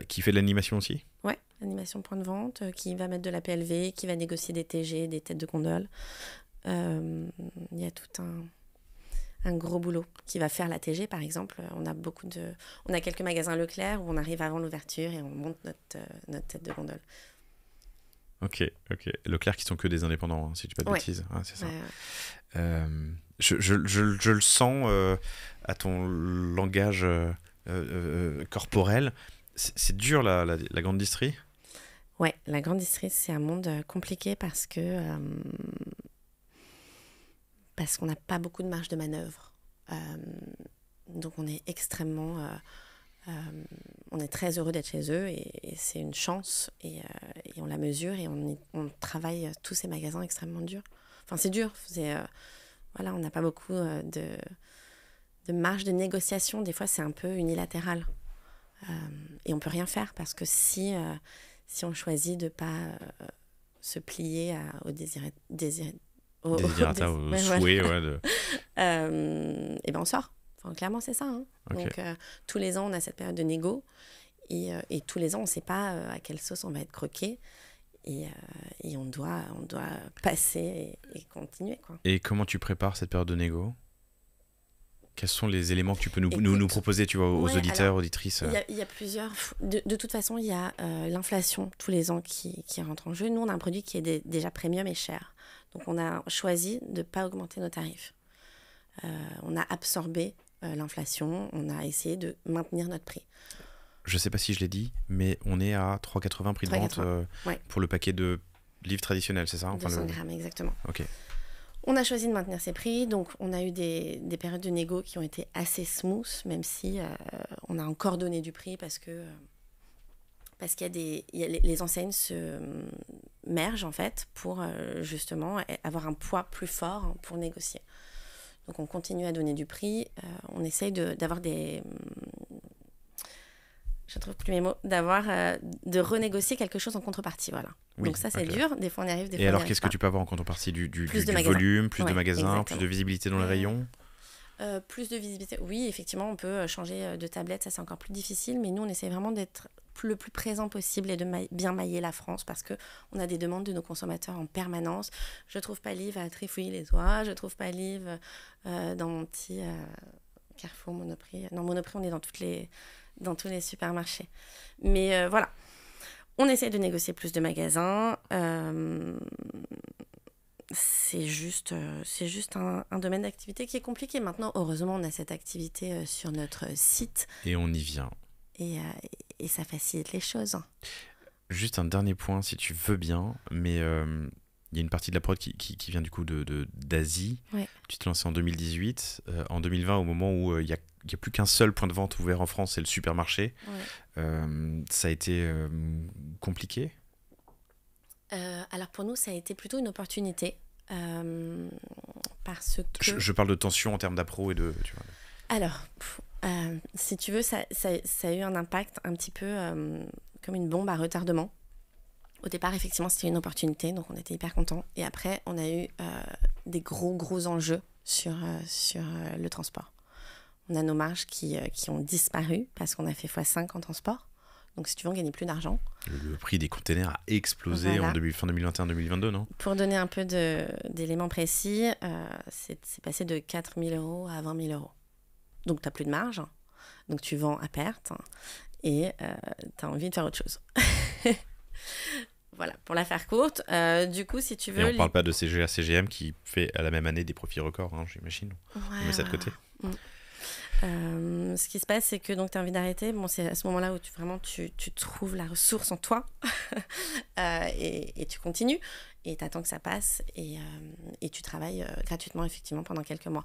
Speaker 1: qui fait de l'animation aussi?
Speaker 2: Ouais, l'animation de point de vente, qui va mettre de la PLV, qui va négocier des TG, des têtes de gondole. Il y a tout un gros boulot qui va faire la TG, par exemple. On a quelques magasins Leclerc où on arrive avant l'ouverture et on monte notre tête de gondole.
Speaker 1: Ok. Leclerc qui sont que des indépendants, hein, si tu dis pas de bêtises. Ah, c'est ça. Je le sens à ton langage corporel. C'est dur la grande distrie?
Speaker 2: Ouais, la grande distrie, c'est un monde compliqué parce qu'on n'a pas beaucoup de marge de manœuvre. Donc on est extrêmement... on est très heureux d'être chez eux et c'est une chance et on la mesure et on travaille tous ces magasins extrêmement dur. Enfin, c'est dur. On n'a pas beaucoup de marge de négociation. Des fois, c'est un peu unilatéral. Et on ne peut rien faire parce que si on choisit de ne pas se plier au
Speaker 1: désirata, au souhait,
Speaker 2: et ben on sort. Enfin, clairement, c'est ça. Hein. Okay. Donc, tous les ans, on a cette période de négo et tous les ans, on ne sait pas à quelle sauce on va être croqué. Et on doit passer et continuer, quoi.
Speaker 1: Et comment tu prépares cette période de négo? Quels sont les éléments que tu peux nous proposer, tu vois, aux auditeurs, auditrices?
Speaker 2: Il y a plusieurs... De toute façon, il y a l'inflation tous les ans qui rentre en jeu. Nous, on a un produit qui est déjà premium et cher. Donc, on a choisi de ne pas augmenter nos tarifs. On a absorbé l'inflation. On a essayé de maintenir notre prix.
Speaker 1: je sais pas si je l'ai dit, mais on est à 3,80 prix de vente
Speaker 2: 3,80. Ouais.
Speaker 1: pour le paquet de livres traditionnels, c'est ça?
Speaker 2: 200 grammes, exactement.
Speaker 1: Ok.
Speaker 2: On a choisi de maintenir ces prix, donc on a eu des périodes de négo qui ont été assez smooth, même si on a encore donné du prix parce qu'il y a les enseignes se mergent en fait pour justement avoir un poids plus fort pour négocier. Donc on continue à donner du prix, on essaye d'avoir des... Je ne trouve plus mes mots, de renégocier quelque chose en contrepartie, voilà.
Speaker 1: Oui,
Speaker 2: Donc ça c'est dur, des fois on y arrive, des fois on n'y
Speaker 1: Et alors
Speaker 2: arrive
Speaker 1: qu'est-ce
Speaker 2: pas.
Speaker 1: que tu peux avoir en contrepartie? Du
Speaker 2: Plus de
Speaker 1: volume, plus de
Speaker 2: Ouais,
Speaker 1: magasins,
Speaker 2: exactement.
Speaker 1: plus de visibilité dans les rayons?
Speaker 2: Plus de visibilité. Oui, effectivement, on peut changer de tablette, ça c'est encore plus difficile, mais nous on essaie vraiment d'être le plus présent possible et de bien mailler la France parce qu'on a des demandes de nos consommateurs en permanence. Je trouve pas livre à trifouiller les doigts, je trouve pas livre dans mon petit Carrefour, Monoprix. Non, Monoprix, on est dans tous les supermarchés. Mais voilà, on essaie de négocier plus de magasins. C'est juste un domaine d'activité qui est compliqué. Maintenant, heureusement, on a cette activité sur notre site.
Speaker 1: Et on y vient.
Speaker 2: Et ça facilite les choses.
Speaker 1: Juste un dernier point, si tu veux bien, mais il y a une partie de la prod qui vient du coup d'Asie.
Speaker 2: Ouais.
Speaker 1: Tu t'es lancé en 2018. En 2020, au moment où il y a plus qu'un seul point de vente ouvert en France, c'est le supermarché.
Speaker 2: Ouais.
Speaker 1: Ça a été compliqué?
Speaker 2: Alors pour nous, ça a été plutôt une opportunité. Parce que...
Speaker 1: Je parle de tension en termes d'appro et de... Tu vois.
Speaker 2: Alors, si tu veux, ça a eu un impact un petit peu comme une bombe à retardement. Au départ, effectivement, c'était une opportunité, donc on était hyper contents. Et après, on a eu des gros enjeux sur le transport. On a nos marges qui ont disparu parce qu'on a fait x5 en transport. Donc, si tu veux, on gagnait plus d'argent.
Speaker 1: Le prix des containers a explosé
Speaker 2: voilà.
Speaker 1: en fin 2021-2022, non?
Speaker 2: Pour donner un peu d'éléments précis, c'est passé de 4 000 € à 20 000 €. Donc, tu n'as plus de marge. Donc, tu vends à perte. Et tu as envie de faire autre chose. Voilà, pour la faire courte. Du coup, si tu veux...
Speaker 1: Et on ne parle pas de CGA, CGM qui fait à la même année des profits records, hein, j'imagine.
Speaker 2: Ouais,
Speaker 1: on met ça de côté.
Speaker 2: Ce qui se passe, c'est que tu as envie d'arrêter. Bon, c'est à ce moment-là où tu trouves la ressource en toi et tu continues et tu attends que ça passe et tu travailles gratuitement, effectivement, pendant quelques mois.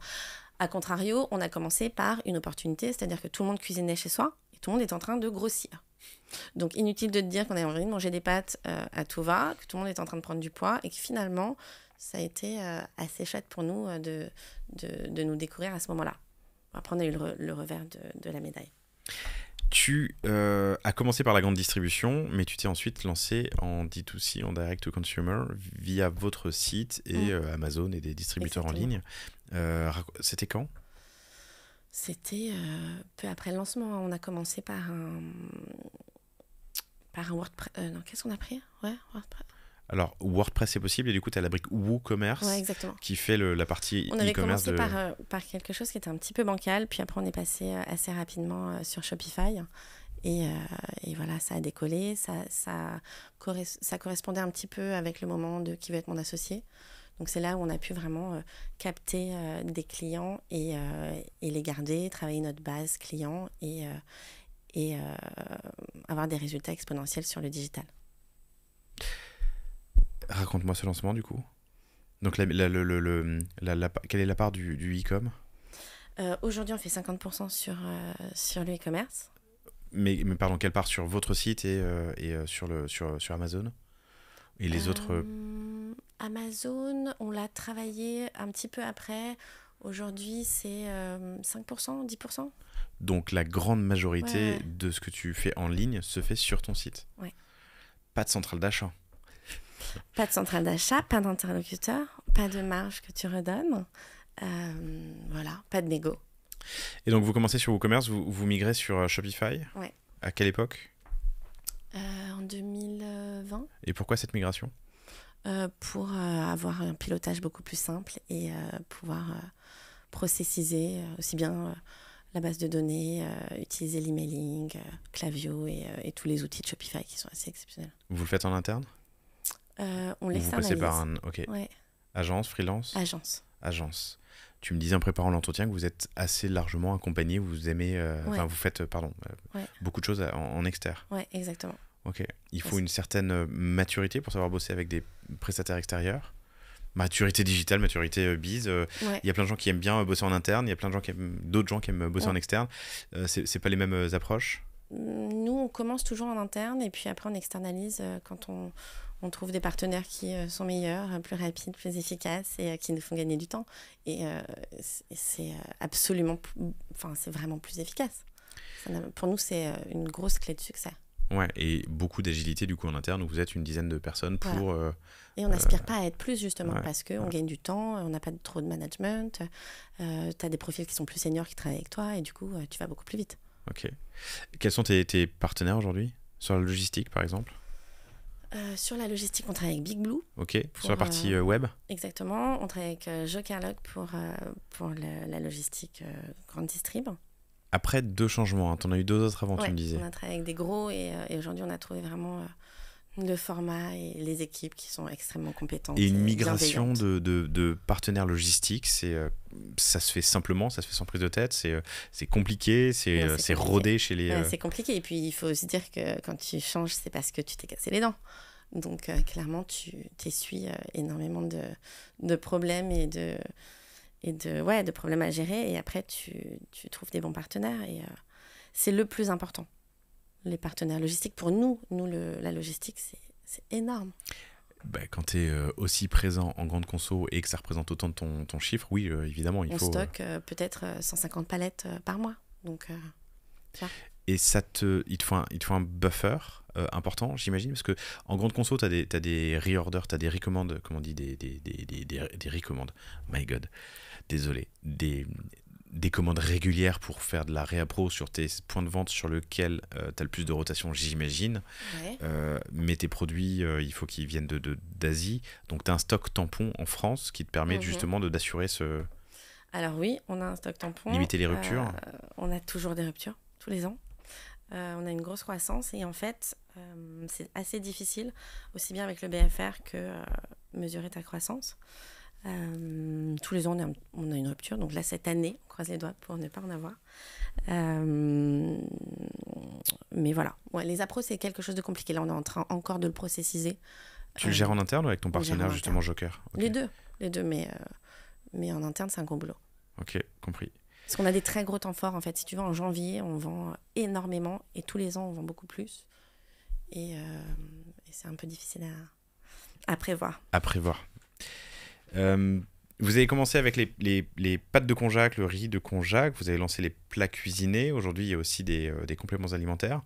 Speaker 2: A contrario, on a commencé par une opportunité, c'est-à-dire que tout le monde cuisinait chez soi et tout le monde est en train de grossir. Donc, inutile de te dire qu'on a envie de manger des pâtes à tout va, que tout le monde est en train de prendre du poids et que finalement, ça a été assez chouette pour nous de nous découvrir à ce moment-là. Après, on a eu le revers de la médaille.
Speaker 1: Tu as commencé par la grande distribution, mais tu t'es ensuite lancé en D2C, en direct to consumer, via votre site et Amazon et des distributeurs
Speaker 2: Exactement.
Speaker 1: en ligne. C'était quand?
Speaker 2: C'était peu après le lancement. On a commencé par un WordPress. Non, qu'est-ce qu'on a pris? Ouais, WordPress.
Speaker 1: Alors, WordPress c'est possible, et du coup, tu as la brique WooCommerce qui fait la partie e-commerce.
Speaker 2: On avait commencé par quelque chose qui était un petit peu bancal, puis après on est passé assez rapidement sur Shopify. Et voilà, ça a décollé, ça correspondait un petit peu avec le moment de qui veut être mon associé. Donc c'est là où on a pu vraiment capter des clients et les garder, travailler notre base client et avoir des résultats exponentiels sur le digital.
Speaker 1: Raconte-moi ce lancement du coup. Donc quelle est la part du e-com?
Speaker 2: Aujourd'hui on fait 50% sur le e-commerce.
Speaker 1: Mais pardon, quelle part sur votre site et sur Amazon? Et les autres...
Speaker 2: Amazon, on l'a travaillé un petit peu après. Aujourd'hui, c'est 5%, 10%.
Speaker 1: Donc la grande majorité de ce que tu fais en ligne se fait sur ton site.
Speaker 2: Ouais.
Speaker 1: Pas de centrale d'achat.
Speaker 2: Pas de centrale d'achat, pas d'interlocuteur, pas de marge que tu redonnes. Voilà, pas de négo.
Speaker 1: Et donc vous commencez sur WooCommerce, vous migrez sur Shopify?
Speaker 2: Ouais.
Speaker 1: À quelle époque?
Speaker 2: En 2020.
Speaker 1: Et pourquoi cette migration?
Speaker 2: Pour avoir un pilotage beaucoup plus simple et pouvoir processiser aussi bien la base de données, utiliser l'emailing, Klaviyo et tous les outils de Shopify qui sont assez exceptionnels.
Speaker 1: Vous le faites en interne?
Speaker 2: On l'externalise.
Speaker 1: Vous passez par un... Ok.
Speaker 2: Ouais.
Speaker 1: Agence, freelance?
Speaker 2: Agence.
Speaker 1: Tu me disais en préparant l'entretien que vous êtes assez largement accompagné, vous aimez,
Speaker 2: Ouais.
Speaker 1: vous faites,
Speaker 2: Ouais.
Speaker 1: beaucoup de choses en externe.
Speaker 2: Ouais, exactement.
Speaker 1: Ok. Il faut
Speaker 2: Parce-
Speaker 1: une certaine maturité pour savoir bosser avec des prestataires extérieurs. Maturité digitale, maturité bise.
Speaker 2: Ouais.
Speaker 1: Il y a plein de gens qui aiment bien bosser en interne, il y a plein de gens qui aiment, d'autres gens qui aiment bosser
Speaker 2: Ouais.
Speaker 1: en externe. C'est pas les mêmes approches.
Speaker 2: Nous, on commence toujours en interne et puis après, on externalise quand on trouve des partenaires qui sont meilleurs, plus rapides, plus efficaces et qui nous font gagner du temps. Et c'est absolument, enfin, c'est vraiment plus efficace. Pour nous, c'est une grosse clé de succès.
Speaker 1: Ouais, et beaucoup d'agilité du coup en interne où vous êtes une dizaine de personnes pour.
Speaker 2: Voilà. Et on n'aspire pas à être plus justement
Speaker 1: ouais,
Speaker 2: parce qu'on gagne du temps, on n'a pas trop de management, tu as des profils qui sont plus seniors qui travaillent avec toi et du coup, tu vas beaucoup plus vite.
Speaker 1: Ok. Quels sont tes partenaires aujourd'hui sur la logistique par exemple?
Speaker 2: Sur la logistique, on travaille avec Big Blue.
Speaker 1: Ok. Sur la partie web?
Speaker 2: Exactement. On travaille avec Jokerlog pour la logistique grande distrib.
Speaker 1: Après 2 changements, hein. T'en as eu 2 autres avant, tu me disais.
Speaker 2: On a travaillé avec des gros et aujourd'hui, on a trouvé vraiment le format et les équipes qui sont extrêmement compétentes.
Speaker 1: Et une migration
Speaker 2: bienveillantes.
Speaker 1: de partenaires logistiques, ça se fait simplement, ça se fait sans prise de tête, c'est compliqué, c'est
Speaker 2: compliqué.
Speaker 1: rodé chez les...
Speaker 2: Ouais, c'est compliqué. Et puis, il faut se dire que quand tu changes, c'est parce que tu t'es cassé les dents. Donc, clairement, tu t'essuies énormément de problèmes et de problèmes à gérer. Et après, tu trouves des bons partenaires. Et c'est le plus important. Les partenaires logistiques, pour nous la logistique, c'est énorme.
Speaker 1: Bah, quand tu es aussi présent en grande conso et que ça représente autant de ton chiffre, oui, évidemment, il faut...
Speaker 2: On stocke peut-être 150 palettes par mois. Donc,
Speaker 1: Et il te faut un buffer important, j'imagine, parce que en grande conso, tu as des reorders, tu as des recommandes, comment on dit, des recommandes, my god, désolé, des commandes régulières pour faire de la réappro sur tes points de vente sur lesquels tu as le plus de rotation, j'imagine.
Speaker 2: ouais.
Speaker 1: Mais tes produits, il faut qu'ils viennent d'Asie. Donc tu as un stock tampon en France qui te permet justement d'assurer ce...
Speaker 2: Alors oui, on a un stock tampon.
Speaker 1: Limiter les ruptures.
Speaker 2: On a toujours des ruptures, tous les ans. On a une grosse croissance et en fait, c'est assez difficile, aussi bien avec le BFR que mesurer ta croissance. Tous les ans, on a une rupture. Donc là, cette année, on croise les doigts pour ne pas en avoir. Mais voilà. Ouais, les appros, c'est quelque chose de compliqué. Là, on est en train encore de le processiser.
Speaker 1: Tu le gères en interne ou avec ton partenaire, justement, Joker?
Speaker 2: Okay. Les deux. Mais en interne, c'est un gros boulot.
Speaker 1: Ok, compris.
Speaker 2: Parce qu'on a des très gros temps forts, en fait. Si tu veux, en janvier, on vend énormément. Et tous les ans, on vend beaucoup plus. Et c'est un peu difficile à prévoir.
Speaker 1: À prévoir. Vous avez commencé avec les pâtes de konjac, le riz de konjac, vous avez lancé les plats cuisinés, aujourd'hui il y a aussi des compléments alimentaires.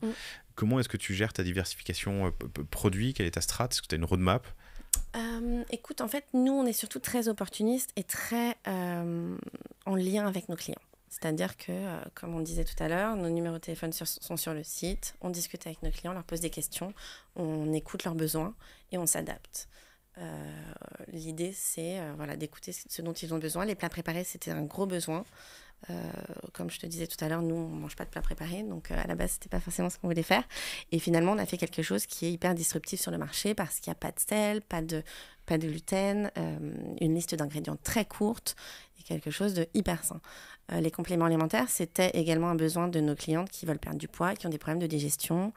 Speaker 1: Comment est-ce que tu gères ta diversification produit? Quelle est ta strat? Est-ce que tu as une roadmap?
Speaker 2: Écoute, en fait, nous on est surtout très opportunistes et très en lien avec nos clients. C'est-à-dire que, comme on disait tout à l'heure, nos numéros de téléphone sont sur le site, on discute avec nos clients, on leur pose des questions, on écoute leurs besoins et on s'adapte. L'idée c'est d'écouter ce dont ils ont besoin. Les plats préparés, c'était un gros besoin. Comme je te disais tout à l'heure, nous on mange pas de plats préparés, donc à la base c'était pas forcément ce qu'on voulait faire, et finalement on a fait quelque chose qui est hyper disruptif sur le marché parce qu'il n'y a pas de sel, pas de gluten, une liste d'ingrédients très courte et quelque chose de hyper sain. Les compléments alimentaires, c'était également un besoin de nos clientes qui veulent perdre du poids, qui ont des problèmes de digestion,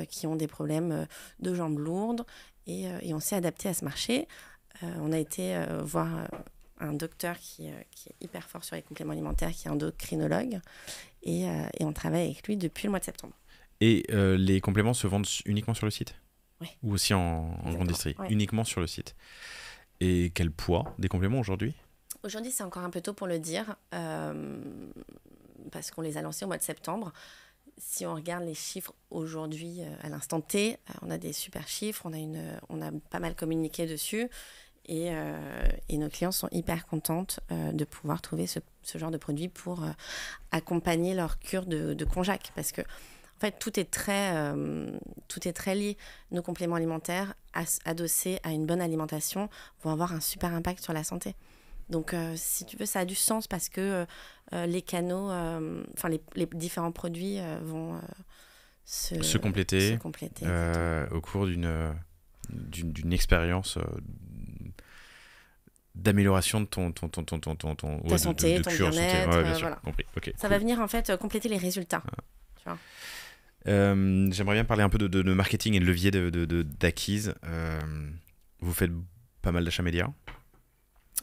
Speaker 2: qui ont des problèmes de jambes lourdes, et on s'est adapté à ce marché. On a été voir un docteur qui est hyper fort sur les compléments alimentaires, qui est endocrinologue, et on travaille avec lui depuis le mois de septembre.
Speaker 1: Et les compléments se vendent uniquement sur le site?
Speaker 2: Oui.
Speaker 1: Ou aussi en grande distrie?
Speaker 2: Ouais.
Speaker 1: Uniquement sur le site. Et quel poids des compléments aujourd'hui?
Speaker 2: Aujourd'hui, c'est encore un peu tôt pour le dire, parce qu'on les a lancés au mois de septembre. Si on regarde les chiffres aujourd'hui, à l'instant T, on a des super chiffres, on a pas mal communiqué dessus, et nos clients sont hyper contentes de pouvoir trouver ce genre de produit pour accompagner leur cure de konjac, parce que en fait, tout est très lié. Nos compléments alimentaires adossés à une bonne alimentation vont avoir un super impact sur la santé. Donc, si tu veux, ça a du sens parce que les canaux, les différents produits vont
Speaker 1: se compléter au cours d'une expérience d'amélioration de
Speaker 2: Ta santé, ton
Speaker 1: cure,
Speaker 2: bien-être,
Speaker 1: Ouais, bien sûr,
Speaker 2: voilà.
Speaker 1: compris. Ok,
Speaker 2: Ça
Speaker 1: cool.
Speaker 2: va venir en fait compléter les résultats. Tu vois.
Speaker 1: J'aimerais bien parler un peu de marketing et de levier d'acquise. Vous faites pas mal d'achats médias.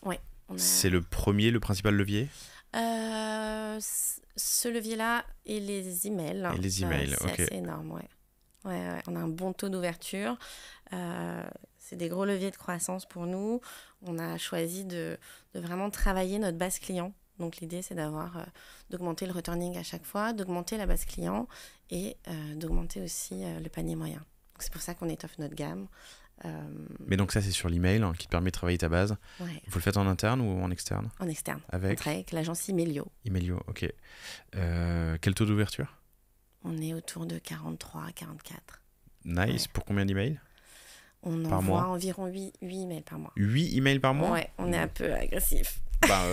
Speaker 2: Ouais, on
Speaker 1: C'est
Speaker 2: a
Speaker 1: le principal levier.
Speaker 2: ce levier-là et les emails.
Speaker 1: Et les emails,
Speaker 2: C'est
Speaker 1: ok.
Speaker 2: assez énorme, ouais. Ouais, on a un bon taux d'ouverture. C'est des gros leviers de croissance pour nous. On a choisi de vraiment travailler notre base client. Donc l'idée, c'est d'augmenter le returning à chaque fois, d'augmenter la base client et d'augmenter aussi le panier moyen. Donc c'est pour ça qu'on étoffe notre gamme.
Speaker 1: Mais donc ça, c'est sur l'email qui te permet de travailler ta base.
Speaker 2: Ouais,
Speaker 1: Vous le faites en interne ou en externe?
Speaker 2: en externe. On
Speaker 1: Avec
Speaker 2: travaille avec l'agence Imelio.
Speaker 1: Emailio, ok. Quel taux d'ouverture?
Speaker 2: On est autour de 43, 44.
Speaker 1: Nice.
Speaker 2: Ouais.
Speaker 1: Pour combien d'emails?
Speaker 2: On
Speaker 1: Par
Speaker 2: envoie
Speaker 1: mois?
Speaker 2: environ 8 emails par mois.
Speaker 1: 8 emails par mois?
Speaker 2: Ouais, on est un peu agressif.
Speaker 1: Bah,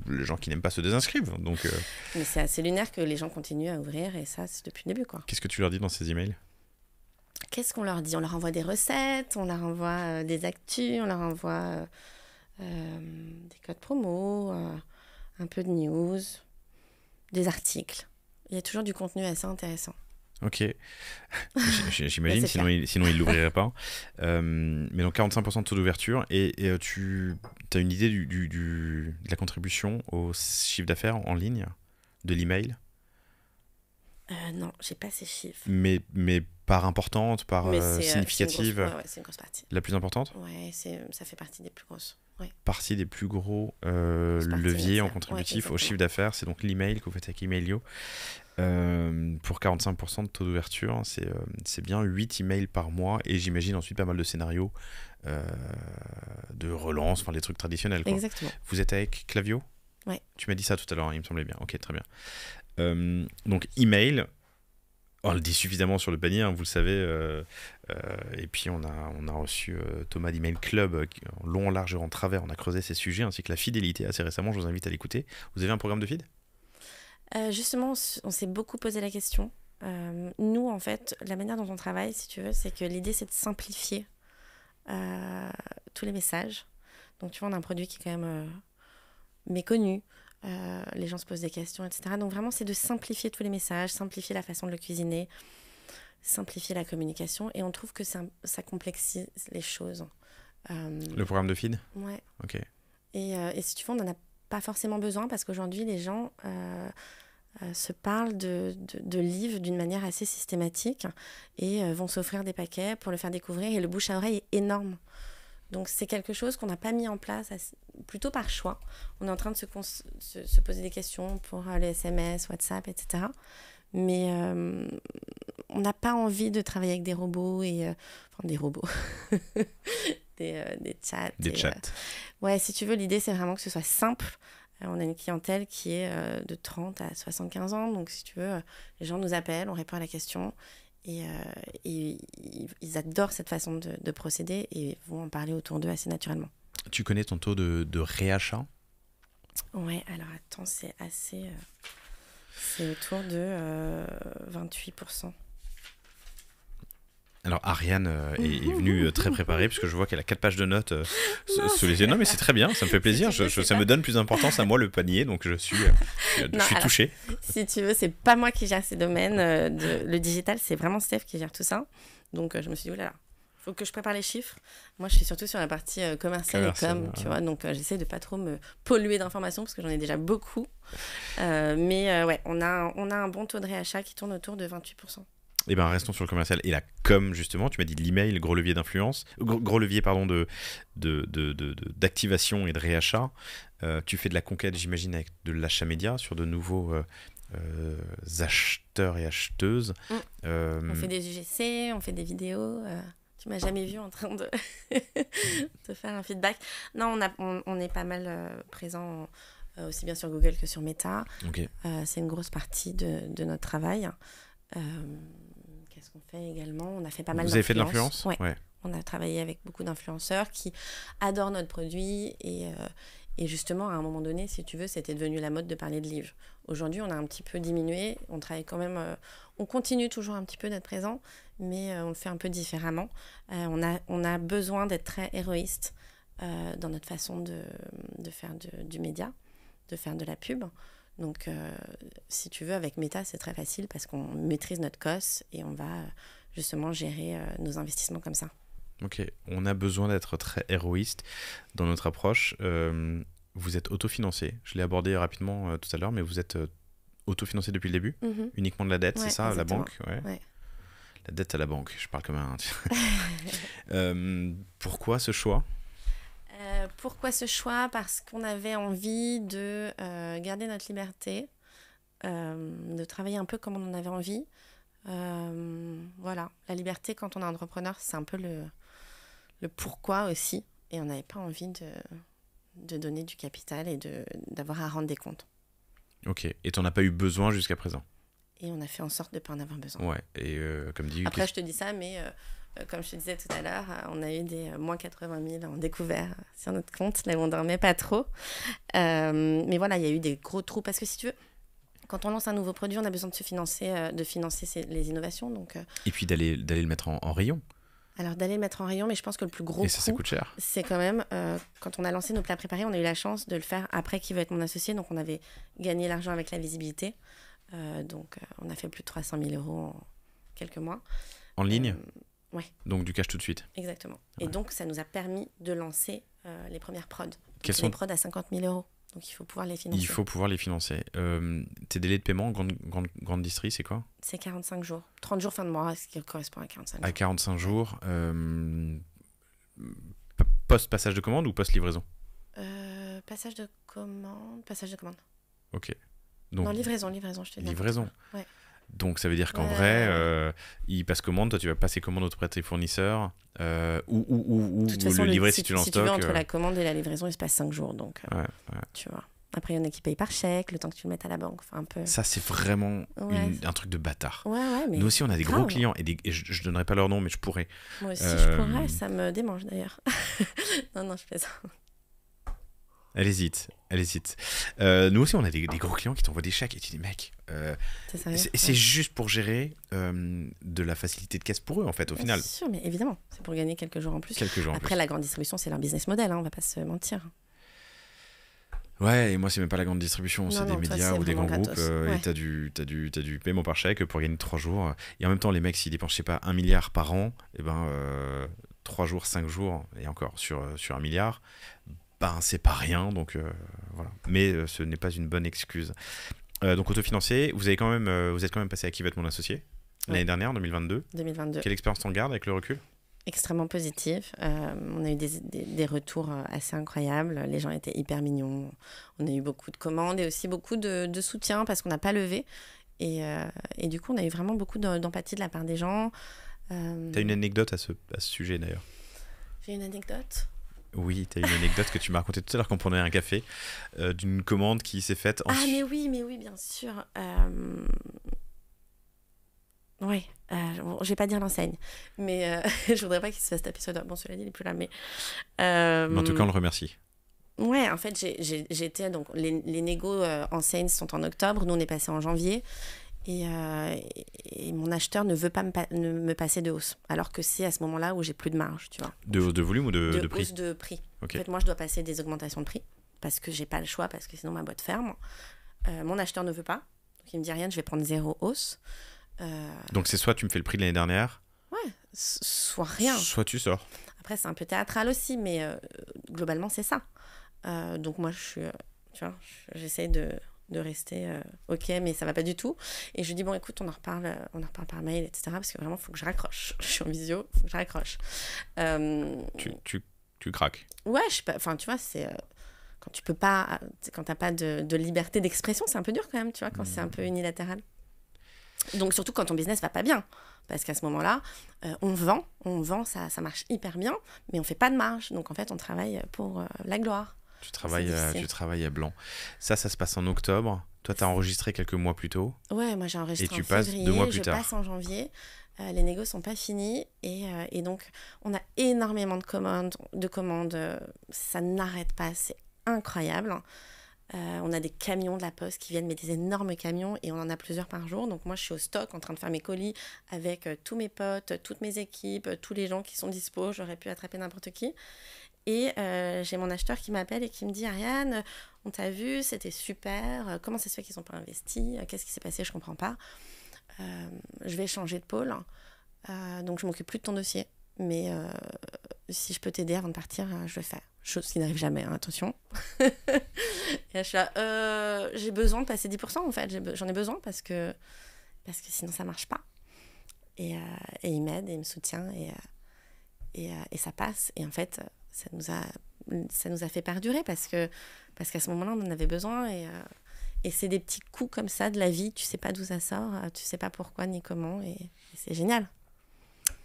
Speaker 1: les gens qui n'aiment pas se désinscrivent. Donc,
Speaker 2: Mais c'est assez lunaire que les gens continuent à ouvrir et ça, c'est depuis le début, quoi.
Speaker 1: qu'est-ce que tu leur dis dans ces emails?
Speaker 2: Qu'est-ce qu'on leur dit? On leur envoie des recettes, on leur envoie des actus, on leur envoie des codes promo, un peu de news, des articles. Il y a toujours du contenu assez intéressant.
Speaker 1: Ok. J'imagine,
Speaker 2: Là, c'est
Speaker 1: sinon il ne l'ouvrirait pas. Mais donc 45% de taux d'ouverture. Et tu as une idée de la contribution au chiffre d'affaires en ligne de l'email?
Speaker 2: Non, j'ai pas ces chiffres.
Speaker 1: Mais par importante, par
Speaker 2: Mais c'est
Speaker 1: significative,
Speaker 2: c'est une grosse partie.
Speaker 1: la plus importante?
Speaker 2: Ouais, ça fait partie des plus grosses. Ouais.
Speaker 1: Partie des plus gros
Speaker 2: Grosse partie,
Speaker 1: leviers
Speaker 2: ouais,
Speaker 1: en
Speaker 2: ça.
Speaker 1: contributif
Speaker 2: Ouais,
Speaker 1: au chiffre d'affaires, c'est donc l'email que vous faites avec Emailio. Pour 45% de taux d'ouverture, c'est bien 8 emails par mois et j'imagine ensuite pas mal de scénarios de relance, enfin les trucs traditionnels, quoi.
Speaker 2: Exactement.
Speaker 1: Vous êtes avec Klaviyo?
Speaker 2: Ouais.
Speaker 1: Tu m'as dit ça tout à l'heure, hein, il me semblait bien. Ok, très bien. Donc email, on le dit suffisamment sur le panier, hein, vous le savez. Et puis on a reçu Thomas d'Email Club, en long, en large et en travers, on a creusé ces sujets, ainsi que la fidélité assez récemment, je vous invite à l'écouter. Vous avez un programme de feed?
Speaker 2: Justement, on s'est beaucoup posé la question. Nous, en fait, la manière dont on travaille, si tu veux, c'est que l'idée, c'est de simplifier tous les messages. Donc, tu vois, on a un produit qui est quand même méconnu. Les gens se posent des questions, etc. Donc, vraiment, c'est de simplifier tous les messages, simplifier la façon de le cuisiner, simplifier la communication. Et on trouve que ça complexise les choses.
Speaker 1: Le programme de feed?
Speaker 2: Ouais.
Speaker 1: Ok.
Speaker 2: Et si tu veux, on n'en a pas forcément besoin parce qu'aujourd'hui, les gens se parlent de livres d'une manière assez systématique et vont s'offrir des paquets pour le faire découvrir. Et le bouche à oreille est énorme. Donc, c'est quelque chose qu'on n'a pas mis en place plutôt par choix. On est en train de se poser des questions pour les SMS, WhatsApp, etc. Mais on n'a pas envie de travailler avec des robots enfin, des robots. des chats.
Speaker 1: Des chats.
Speaker 2: Ouais, si tu veux, l'idée, c'est vraiment que ce soit simple. On a une clientèle qui est de 30 à 75 ans. Donc, si tu veux, les gens nous appellent, on répond à la question. Et ils adorent cette façon de procéder et vont en parler autour d'eux assez naturellement.
Speaker 1: Tu connais ton taux de réachat?
Speaker 2: Ouais, alors attends, c'est assez... c'est autour de 28%.
Speaker 1: Alors Ariane est venue très préparée puisque je vois qu'elle a 4 pages de notes sous les yeux. Non mais c'est très bien, ça me fait plaisir. Ça me donne plus d'importance à moi le panier, donc je suis touché.
Speaker 2: Si tu veux, c'est pas moi qui gère ces domaines. Le digital, c'est vraiment Steph qui gère tout ça. Donc je me suis dit, oulala, faut que je prépare les chiffres. Moi, je suis surtout sur la partie commerciale et com, tu vois. Donc j'essaie de pas trop me polluer d'informations parce que j'en ai déjà beaucoup. Mais ouais, on a un bon taux de réachat qui tourne autour de 28%.
Speaker 1: Eh bien, restons sur le commercial et la com, justement. Tu m'as dit de l'email, gros levier d'influence, gros levier, pardon, d'activation et de réachat. Tu fais de la conquête, j'imagine, avec de l'achat média sur de nouveaux acheteurs et acheteuses.
Speaker 2: On fait des UGC, on fait des vidéos. Tu m'as jamais vu en train de faire un feedback. Non, on est pas mal présent aussi bien sur Google que sur Meta.
Speaker 1: Okay.
Speaker 2: C'est une grosse partie de notre travail. Qu'est-ce qu'on fait également? On a fait pas mal d'influence.
Speaker 1: Vous avez fait de l'influence?
Speaker 2: Ouais. On a travaillé avec beaucoup d'influenceurs qui adorent notre produit et justement, à un moment donné, si tu veux, c'était devenu la mode de parler de livres. Aujourd'hui, on a un petit peu diminué. On travaille quand même... on continue toujours un petit peu d'être présent, mais on le fait un peu différemment. On a besoin d'être très héroïste dans notre façon de faire du média, de faire de la pub. Donc, si tu veux, avec Meta, c'est très facile parce qu'on maîtrise notre cost et on va justement gérer nos investissements comme ça.
Speaker 1: Ok, on a besoin d'être très héroïste dans notre approche. Vous êtes autofinancé, je l'ai abordé rapidement tout à l'heure, mais vous êtes autofinancé depuis le début, uniquement de la dette,
Speaker 2: Ouais,
Speaker 1: c'est ça,
Speaker 2: exactement.
Speaker 1: la banque
Speaker 2: Ouais.
Speaker 1: La dette à la banque, je parle comme un... Pourquoi ce choix?
Speaker 2: Pourquoi ce choix? Parce qu'on avait envie de garder notre liberté, de travailler un peu comme on en avait envie. Voilà, la liberté quand on est entrepreneur, c'est un peu le pourquoi aussi. Et on n'avait pas envie de donner du capital et d'avoir à rendre des comptes.
Speaker 1: Ok, et t'en as pas eu besoin jusqu'à présent?
Speaker 2: Et on a fait en sorte de ne pas en avoir besoin.
Speaker 1: Ouais, et comme dit...
Speaker 2: Après, je te dis ça, mais comme je te disais tout à l'heure, on a eu des moins 80 000 en découvert sur notre compte, là où on ne dormait pas trop. Mais voilà, il y a eu des gros trous. Parce que si tu veux, quand on lance un nouveau produit, on a besoin de financer les innovations. Donc,
Speaker 1: Et puis d'aller le mettre en rayon.
Speaker 2: alors, d'aller le mettre en rayon, mais je pense que le plus gros
Speaker 1: Et ça coûte cher.
Speaker 2: c'est quand même, quand on a lancé nos plats préparés, on a eu la chance de le faire après Qui veut être mon associé. Donc, on avait gagné l'argent avec la visibilité. Donc, on a fait plus de 300 000 € en quelques mois.
Speaker 1: En ligne?
Speaker 2: Ouais.
Speaker 1: Donc du cash tout de suite.
Speaker 2: Exactement.
Speaker 1: Ouais.
Speaker 2: Et donc, ça nous a permis de lancer les premières prods.
Speaker 1: Quelles
Speaker 2: Les
Speaker 1: sont...
Speaker 2: prods à 50 000 €. Donc, il faut pouvoir les financer.
Speaker 1: Il faut pouvoir les financer. Tes délais de paiement, grande distri, c'est quoi?
Speaker 2: C'est 45 jours. 30 jours fin de mois, ce qui correspond à 45 jours.
Speaker 1: À 45 jours. Post-passage de commande ou post-livraison?
Speaker 2: Passage de commande.
Speaker 1: Ok. Donc,
Speaker 2: non, livraison, je te dis.
Speaker 1: livraison.
Speaker 2: Ouais.
Speaker 1: Donc ça veut dire qu'en
Speaker 2: Ouais.
Speaker 1: vrai, il passe commande, toi tu vas passer commande auprès de tes fournisseurs, ou
Speaker 2: De toute façon,
Speaker 1: le livrer
Speaker 2: si
Speaker 1: si tu l'as en
Speaker 2: tu
Speaker 1: stock.
Speaker 2: veux, entre la commande et la livraison, il se passe 5 jours. Donc,
Speaker 1: Ouais.
Speaker 2: tu vois. Après, il y en a qui payent par chèque, le temps que tu le mettes à la banque. Enfin, un peu.
Speaker 1: Ça c'est vraiment
Speaker 2: Ouais.
Speaker 1: un truc de bâtard.
Speaker 2: Ouais, mais
Speaker 1: Nous aussi on a des
Speaker 2: grave.
Speaker 1: gros clients, et je donnerai pas leur nom, mais je pourrais.
Speaker 2: Moi aussi, je pourrais, ça me démange d'ailleurs. non, je fais ça.
Speaker 1: Elle hésite. Nous aussi on a des gros clients qui t'envoient des chèques et tu dis mec,
Speaker 2: C'est sérieux.
Speaker 1: c'est juste pour gérer de la facilité de caisse pour eux en fait au final.
Speaker 2: Bien sûr, mais évidemment, c'est pour gagner quelques jours en plus.
Speaker 1: Quelques jours en
Speaker 2: Après, la grande distribution, c'est leur business model, hein, on va pas se mentir.
Speaker 1: plus. Ouais, et moi c'est même pas la grande distribution, c'est des
Speaker 2: toi,
Speaker 1: médias
Speaker 2: c'est
Speaker 1: ou des grands
Speaker 2: vraiment
Speaker 1: groupes,
Speaker 2: gratos. Ouais.
Speaker 1: et t'as du paiement par chèque pour gagner 3 jours. Et en même temps, les mecs, s'ils dépensent, je sais pas, 1 milliard par an, et ben 3 jours, 5 jours, et encore sur 1 milliard, ben c'est pas rien, donc voilà. Mais ce n'est pas une bonne excuse. Donc autofinancé, vous êtes quand même passé à Qui veut être mon associé l'année dernière, 2022.
Speaker 2: 2022.
Speaker 1: Quelle expérience t'en gardes avec le recul?
Speaker 2: Extrêmement positif. On a eu des retours assez incroyables. Les gens étaient hyper mignons. On a eu beaucoup de commandes et aussi beaucoup de soutien parce qu'on n'a pas levé. Et du coup, on a eu vraiment beaucoup d'empathie de la part des gens.
Speaker 1: T'as une anecdote à ce sujet d'ailleurs?
Speaker 2: J'ai une anecdote.
Speaker 1: Oui, t'as une anecdote que tu m'as racontée tout à l'heure quand on prenait un café, d'une commande qui s'est faite en...
Speaker 2: Ah, mais oui, bien sûr. Ouais, bon, je vais pas dire l'enseigne, mais je voudrais pas qu'il se fasse taper sur le doigt. Bon, cela dit, il est plus là, mais...
Speaker 1: Mais en tout cas, on le remercie.
Speaker 2: Ouais, en fait, j'étais... Donc, les négos enseignes sont en octobre, nous, on est passé en janvier, et mon acheteur ne veut pas me passer de hausse, alors que c'est à ce moment-là où j'ai plus de marge, tu vois.
Speaker 1: De hausse de volume ou de prix?
Speaker 2: Hausse de prix.
Speaker 1: Ok.
Speaker 2: En fait, moi, je dois passer des augmentations de prix, parce que j'ai pas le choix, parce que sinon, ma boîte ferme. Mon acheteur ne veut pas, donc il me dit rien, je vais prendre 0 hausse.
Speaker 1: Donc c'est soit tu me fais le prix de l'année dernière,
Speaker 2: Ouais, soit rien.
Speaker 1: soit tu sors.
Speaker 2: Après, c'est un peu théâtral aussi, mais globalement, c'est ça. Donc moi, tu vois, j'essaie de rester OK, mais ça va pas du tout. Et je lui dis, bon, écoute, on en reparle par mail, etc. Parce que vraiment, il faut que je raccroche. Je suis en visio, il faut que je raccroche.
Speaker 1: Tu craques.
Speaker 2: Ouais, enfin, tu vois, c'est... quand tu peux pas... Quand t'as pas de liberté d'expression, c'est un peu dur quand même, tu vois, quand c'est un peu unilatéral. Donc surtout quand ton business va pas bien, parce qu'à ce moment-là, on vend, ça marche hyper bien, mais on fait pas de marge. Donc en fait, on travaille pour la gloire.
Speaker 1: Tu travailles à blanc. Ça se passe en octobre. Toi, tu as enregistré quelques mois plus tôt.
Speaker 2: Ouais, moi j'ai enregistré
Speaker 1: Et tu
Speaker 2: en
Speaker 1: passes
Speaker 2: février,
Speaker 1: 2 mois plus
Speaker 2: je
Speaker 1: tard.
Speaker 2: passe en janvier. Les négos sont pas finis et donc on a énormément de commandes. Ça n'arrête pas, c'est incroyable. On a des camions de la Poste qui viennent, mais des énormes camions, et on en a plusieurs par jour. Donc moi, je suis au stock en train de faire mes colis avec tous mes potes, toutes mes équipes, tous les gens qui sont dispo. J'aurais pu attraper n'importe qui. Et j'ai mon acheteur qui m'appelle et qui me dit « Ariane, on t'a vu, c'était super. Comment ça se fait qu'ils n'ont pas investi? Qu'est-ce qui s'est passé? Je ne comprends pas. Je vais changer de pôle. Donc, je ne m'occupe plus de ton dossier. Mais si je peux t'aider avant de partir, je le fais. » Chose qui n'arrive jamais, hein, attention. Et là, je suis là, j'ai besoin de passer 10% en fait. J'en ai besoin parce que sinon, ça ne marche pas. Et il m'aide et il me soutient et ça passe. Et en fait, ça nous a fait perdurer parce qu'à ce moment-là, on en avait besoin. Et c'est des petits coups comme ça de la vie. Tu sais pas d'où ça sort, tu sais pas pourquoi ni comment. Et c'est génial.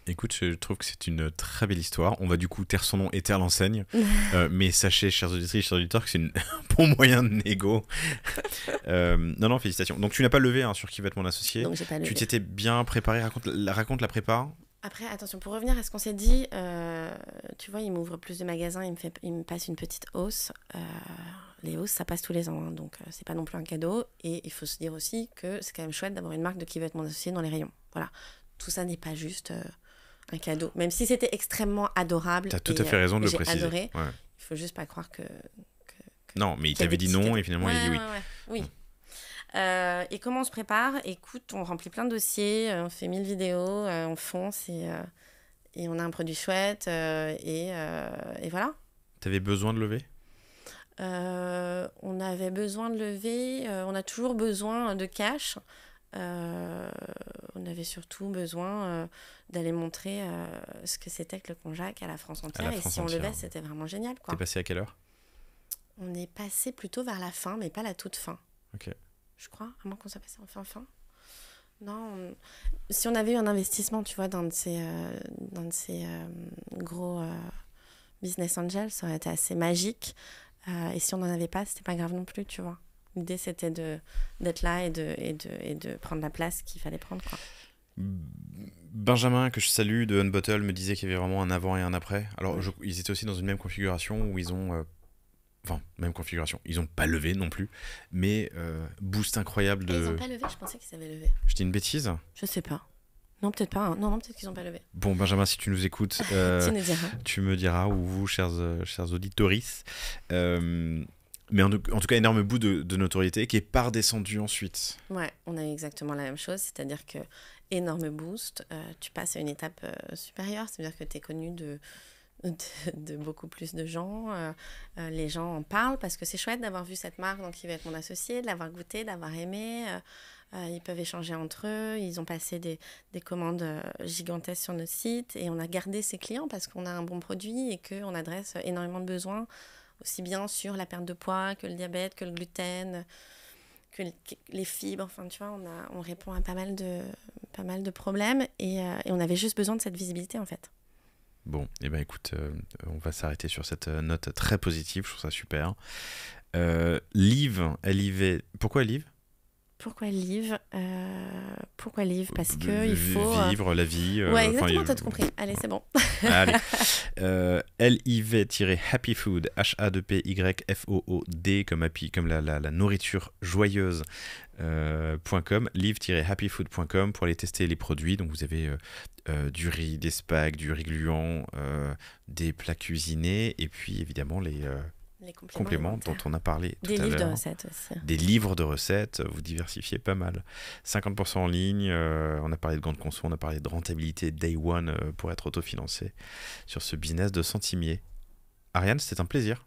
Speaker 1: Écoute, je trouve que c'est une très belle histoire. On va du coup taire son nom et taire l'enseigne. Mais sachez, chers auditrices, chers auditeurs, que c'est un bon moyen de négo. Non, félicitations. Donc tu n'as pas levé sur Qui va être mon associé.
Speaker 2: Donc j'ai pas levé.
Speaker 1: Tu t'étais bien préparé. Raconte la prépa.
Speaker 2: Après, attention, pour revenir à ce qu'on s'est dit, tu vois, il m'ouvre plus de magasins, il me passe une petite hausse. Les hausses, ça passe tous les ans, hein, donc c'est pas non plus un cadeau. Et il faut se dire aussi que c'est quand même chouette d'avoir une marque de Qui va être mon associé dans les rayons. Voilà, tout ça n'est pas juste un cadeau. Même si c'était extrêmement adorable.
Speaker 1: T'as tout à fait raison de le préciser.
Speaker 2: J'ai adoré.
Speaker 1: Ouais.
Speaker 2: Il faut juste pas croire que
Speaker 1: non, mais il t'avait dit non et finalement il a dit oui.
Speaker 2: Oui. Et comment on se prépare? Écoute, on remplit plein de dossiers, on fait 1000 vidéos, on fonce et on a un produit chouette et voilà.
Speaker 1: T'avais besoin de lever?
Speaker 2: On avait besoin de lever, on a toujours besoin de cash. On avait surtout besoin d'aller montrer ce que c'était que le Konjac à la France entière. Et si on levait, c'était vraiment génial, quoi.
Speaker 1: T'es passé à quelle heure?
Speaker 2: On est passé plutôt vers la fin, mais pas la toute fin.
Speaker 1: Ok.
Speaker 2: Je crois, à moins qu'on soit passé en fin. Non, si on avait eu un investissement, tu vois, dans de ces gros business angels, ça aurait été assez magique. Et si on n'en avait pas, c'était pas grave non plus, tu vois. L'idée, c'était d'être là et de prendre la place qu'il fallait prendre, quoi.
Speaker 1: Benjamin, que je salue, de Unbottle, me disait qu'il y avait vraiment un avant et un après. Alors, ils étaient aussi dans une même configuration où ils ont... même configuration. Ils n'ont pas levé non plus, mais boost incroyable de...
Speaker 2: Et ils n'ont pas levé, je pensais qu'ils avaient levé.
Speaker 1: Je dis une bêtise?
Speaker 2: Je sais pas. Non, peut-être pas. Hein. Non, peut-être qu'ils n'ont pas levé.
Speaker 1: Bon, Benjamin, si tu nous écoutes, tu me diras, ou vous, chers auditoris. Mais en tout cas, énorme bout de notoriété qui est par descendu ensuite.
Speaker 2: Ouais, on a eu exactement la même chose, c'est-à-dire que énorme boost, tu passes à une étape supérieure, c'est-à-dire que tu es connu de beaucoup plus de gens, les gens en parlent parce que c'est chouette d'avoir vu cette marque, donc Qui va être mon associé, de l'avoir goûté, de l'avoir aimé, ils peuvent échanger entre eux, ils ont passé des commandes gigantesques sur notre site et on a gardé ces clients parce qu'on a un bon produit et qu'on adresse énormément de besoins, aussi bien sur la perte de poids que le diabète, que le gluten, que les fibres, enfin tu vois, on répond à pas mal de problèmes et on avait juste besoin de cette visibilité en fait.
Speaker 1: Bon, et ben écoute, on va s'arrêter sur cette note très positive, je trouve ça super. Liv, pourquoi Liv?
Speaker 2: Pourquoi Liv? Parce que il faut...
Speaker 1: Vivre la vie.
Speaker 2: Ouais, exactement, t'as tout compris. Allez, c'est bon.
Speaker 1: Allez. LIV-Happy Food, HAPPYFOOD, comme happy, comme la nourriture joyeuse. .com, live-happyfood.com pour aller tester les produits. Donc vous avez du riz, des spags, du riz gluant, des plats cuisinés et puis évidemment les compléments dont on a parlé tout à l'heure.
Speaker 2: Des livres de recettes aussi.
Speaker 1: Des livres de recettes, vous diversifiez pas mal. 50% en ligne, on a parlé de grande conso, on a parlé de rentabilité day one pour être autofinancé sur ce business de centimier. Ariane, c'était un plaisir.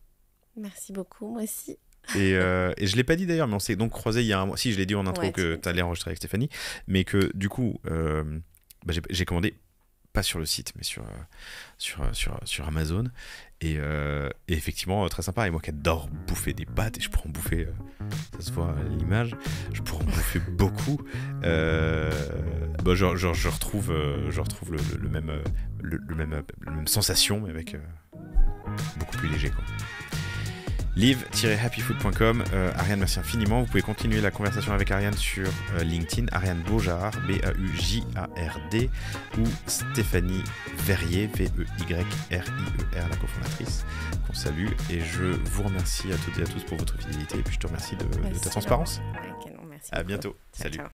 Speaker 2: Merci beaucoup, moi aussi.
Speaker 1: Et je l'ai pas dit d'ailleurs, mais on s'est donc croisé il y a un mois. Si, je l'ai dit en intro que tu allais enregistrer avec Stéphanie, mais que du coup, j'ai commandé, pas sur le site, mais sur Amazon. Et effectivement, très sympa. Et moi qui adore bouffer des pâtes, et je pourrais en bouffer, ça se voit à l'image, je pourrais en bouffer beaucoup. Je retrouve le même sensation, mais avec beaucoup plus léger, quoi. live-happyfood.com. Ariane, merci infiniment. Vous pouvez continuer la conversation avec Ariane sur LinkedIn, Ariane Baujard, Baujard, ou Stéphanie Verrier, Veyrier, la cofondatrice, qu'on salue. Et je vous remercie à toutes et à tous pour votre fidélité. Et puis je te remercie de ta transparence.
Speaker 2: Okay, non, merci
Speaker 1: à bientôt.
Speaker 2: Ciao,
Speaker 1: salut.
Speaker 2: ciao.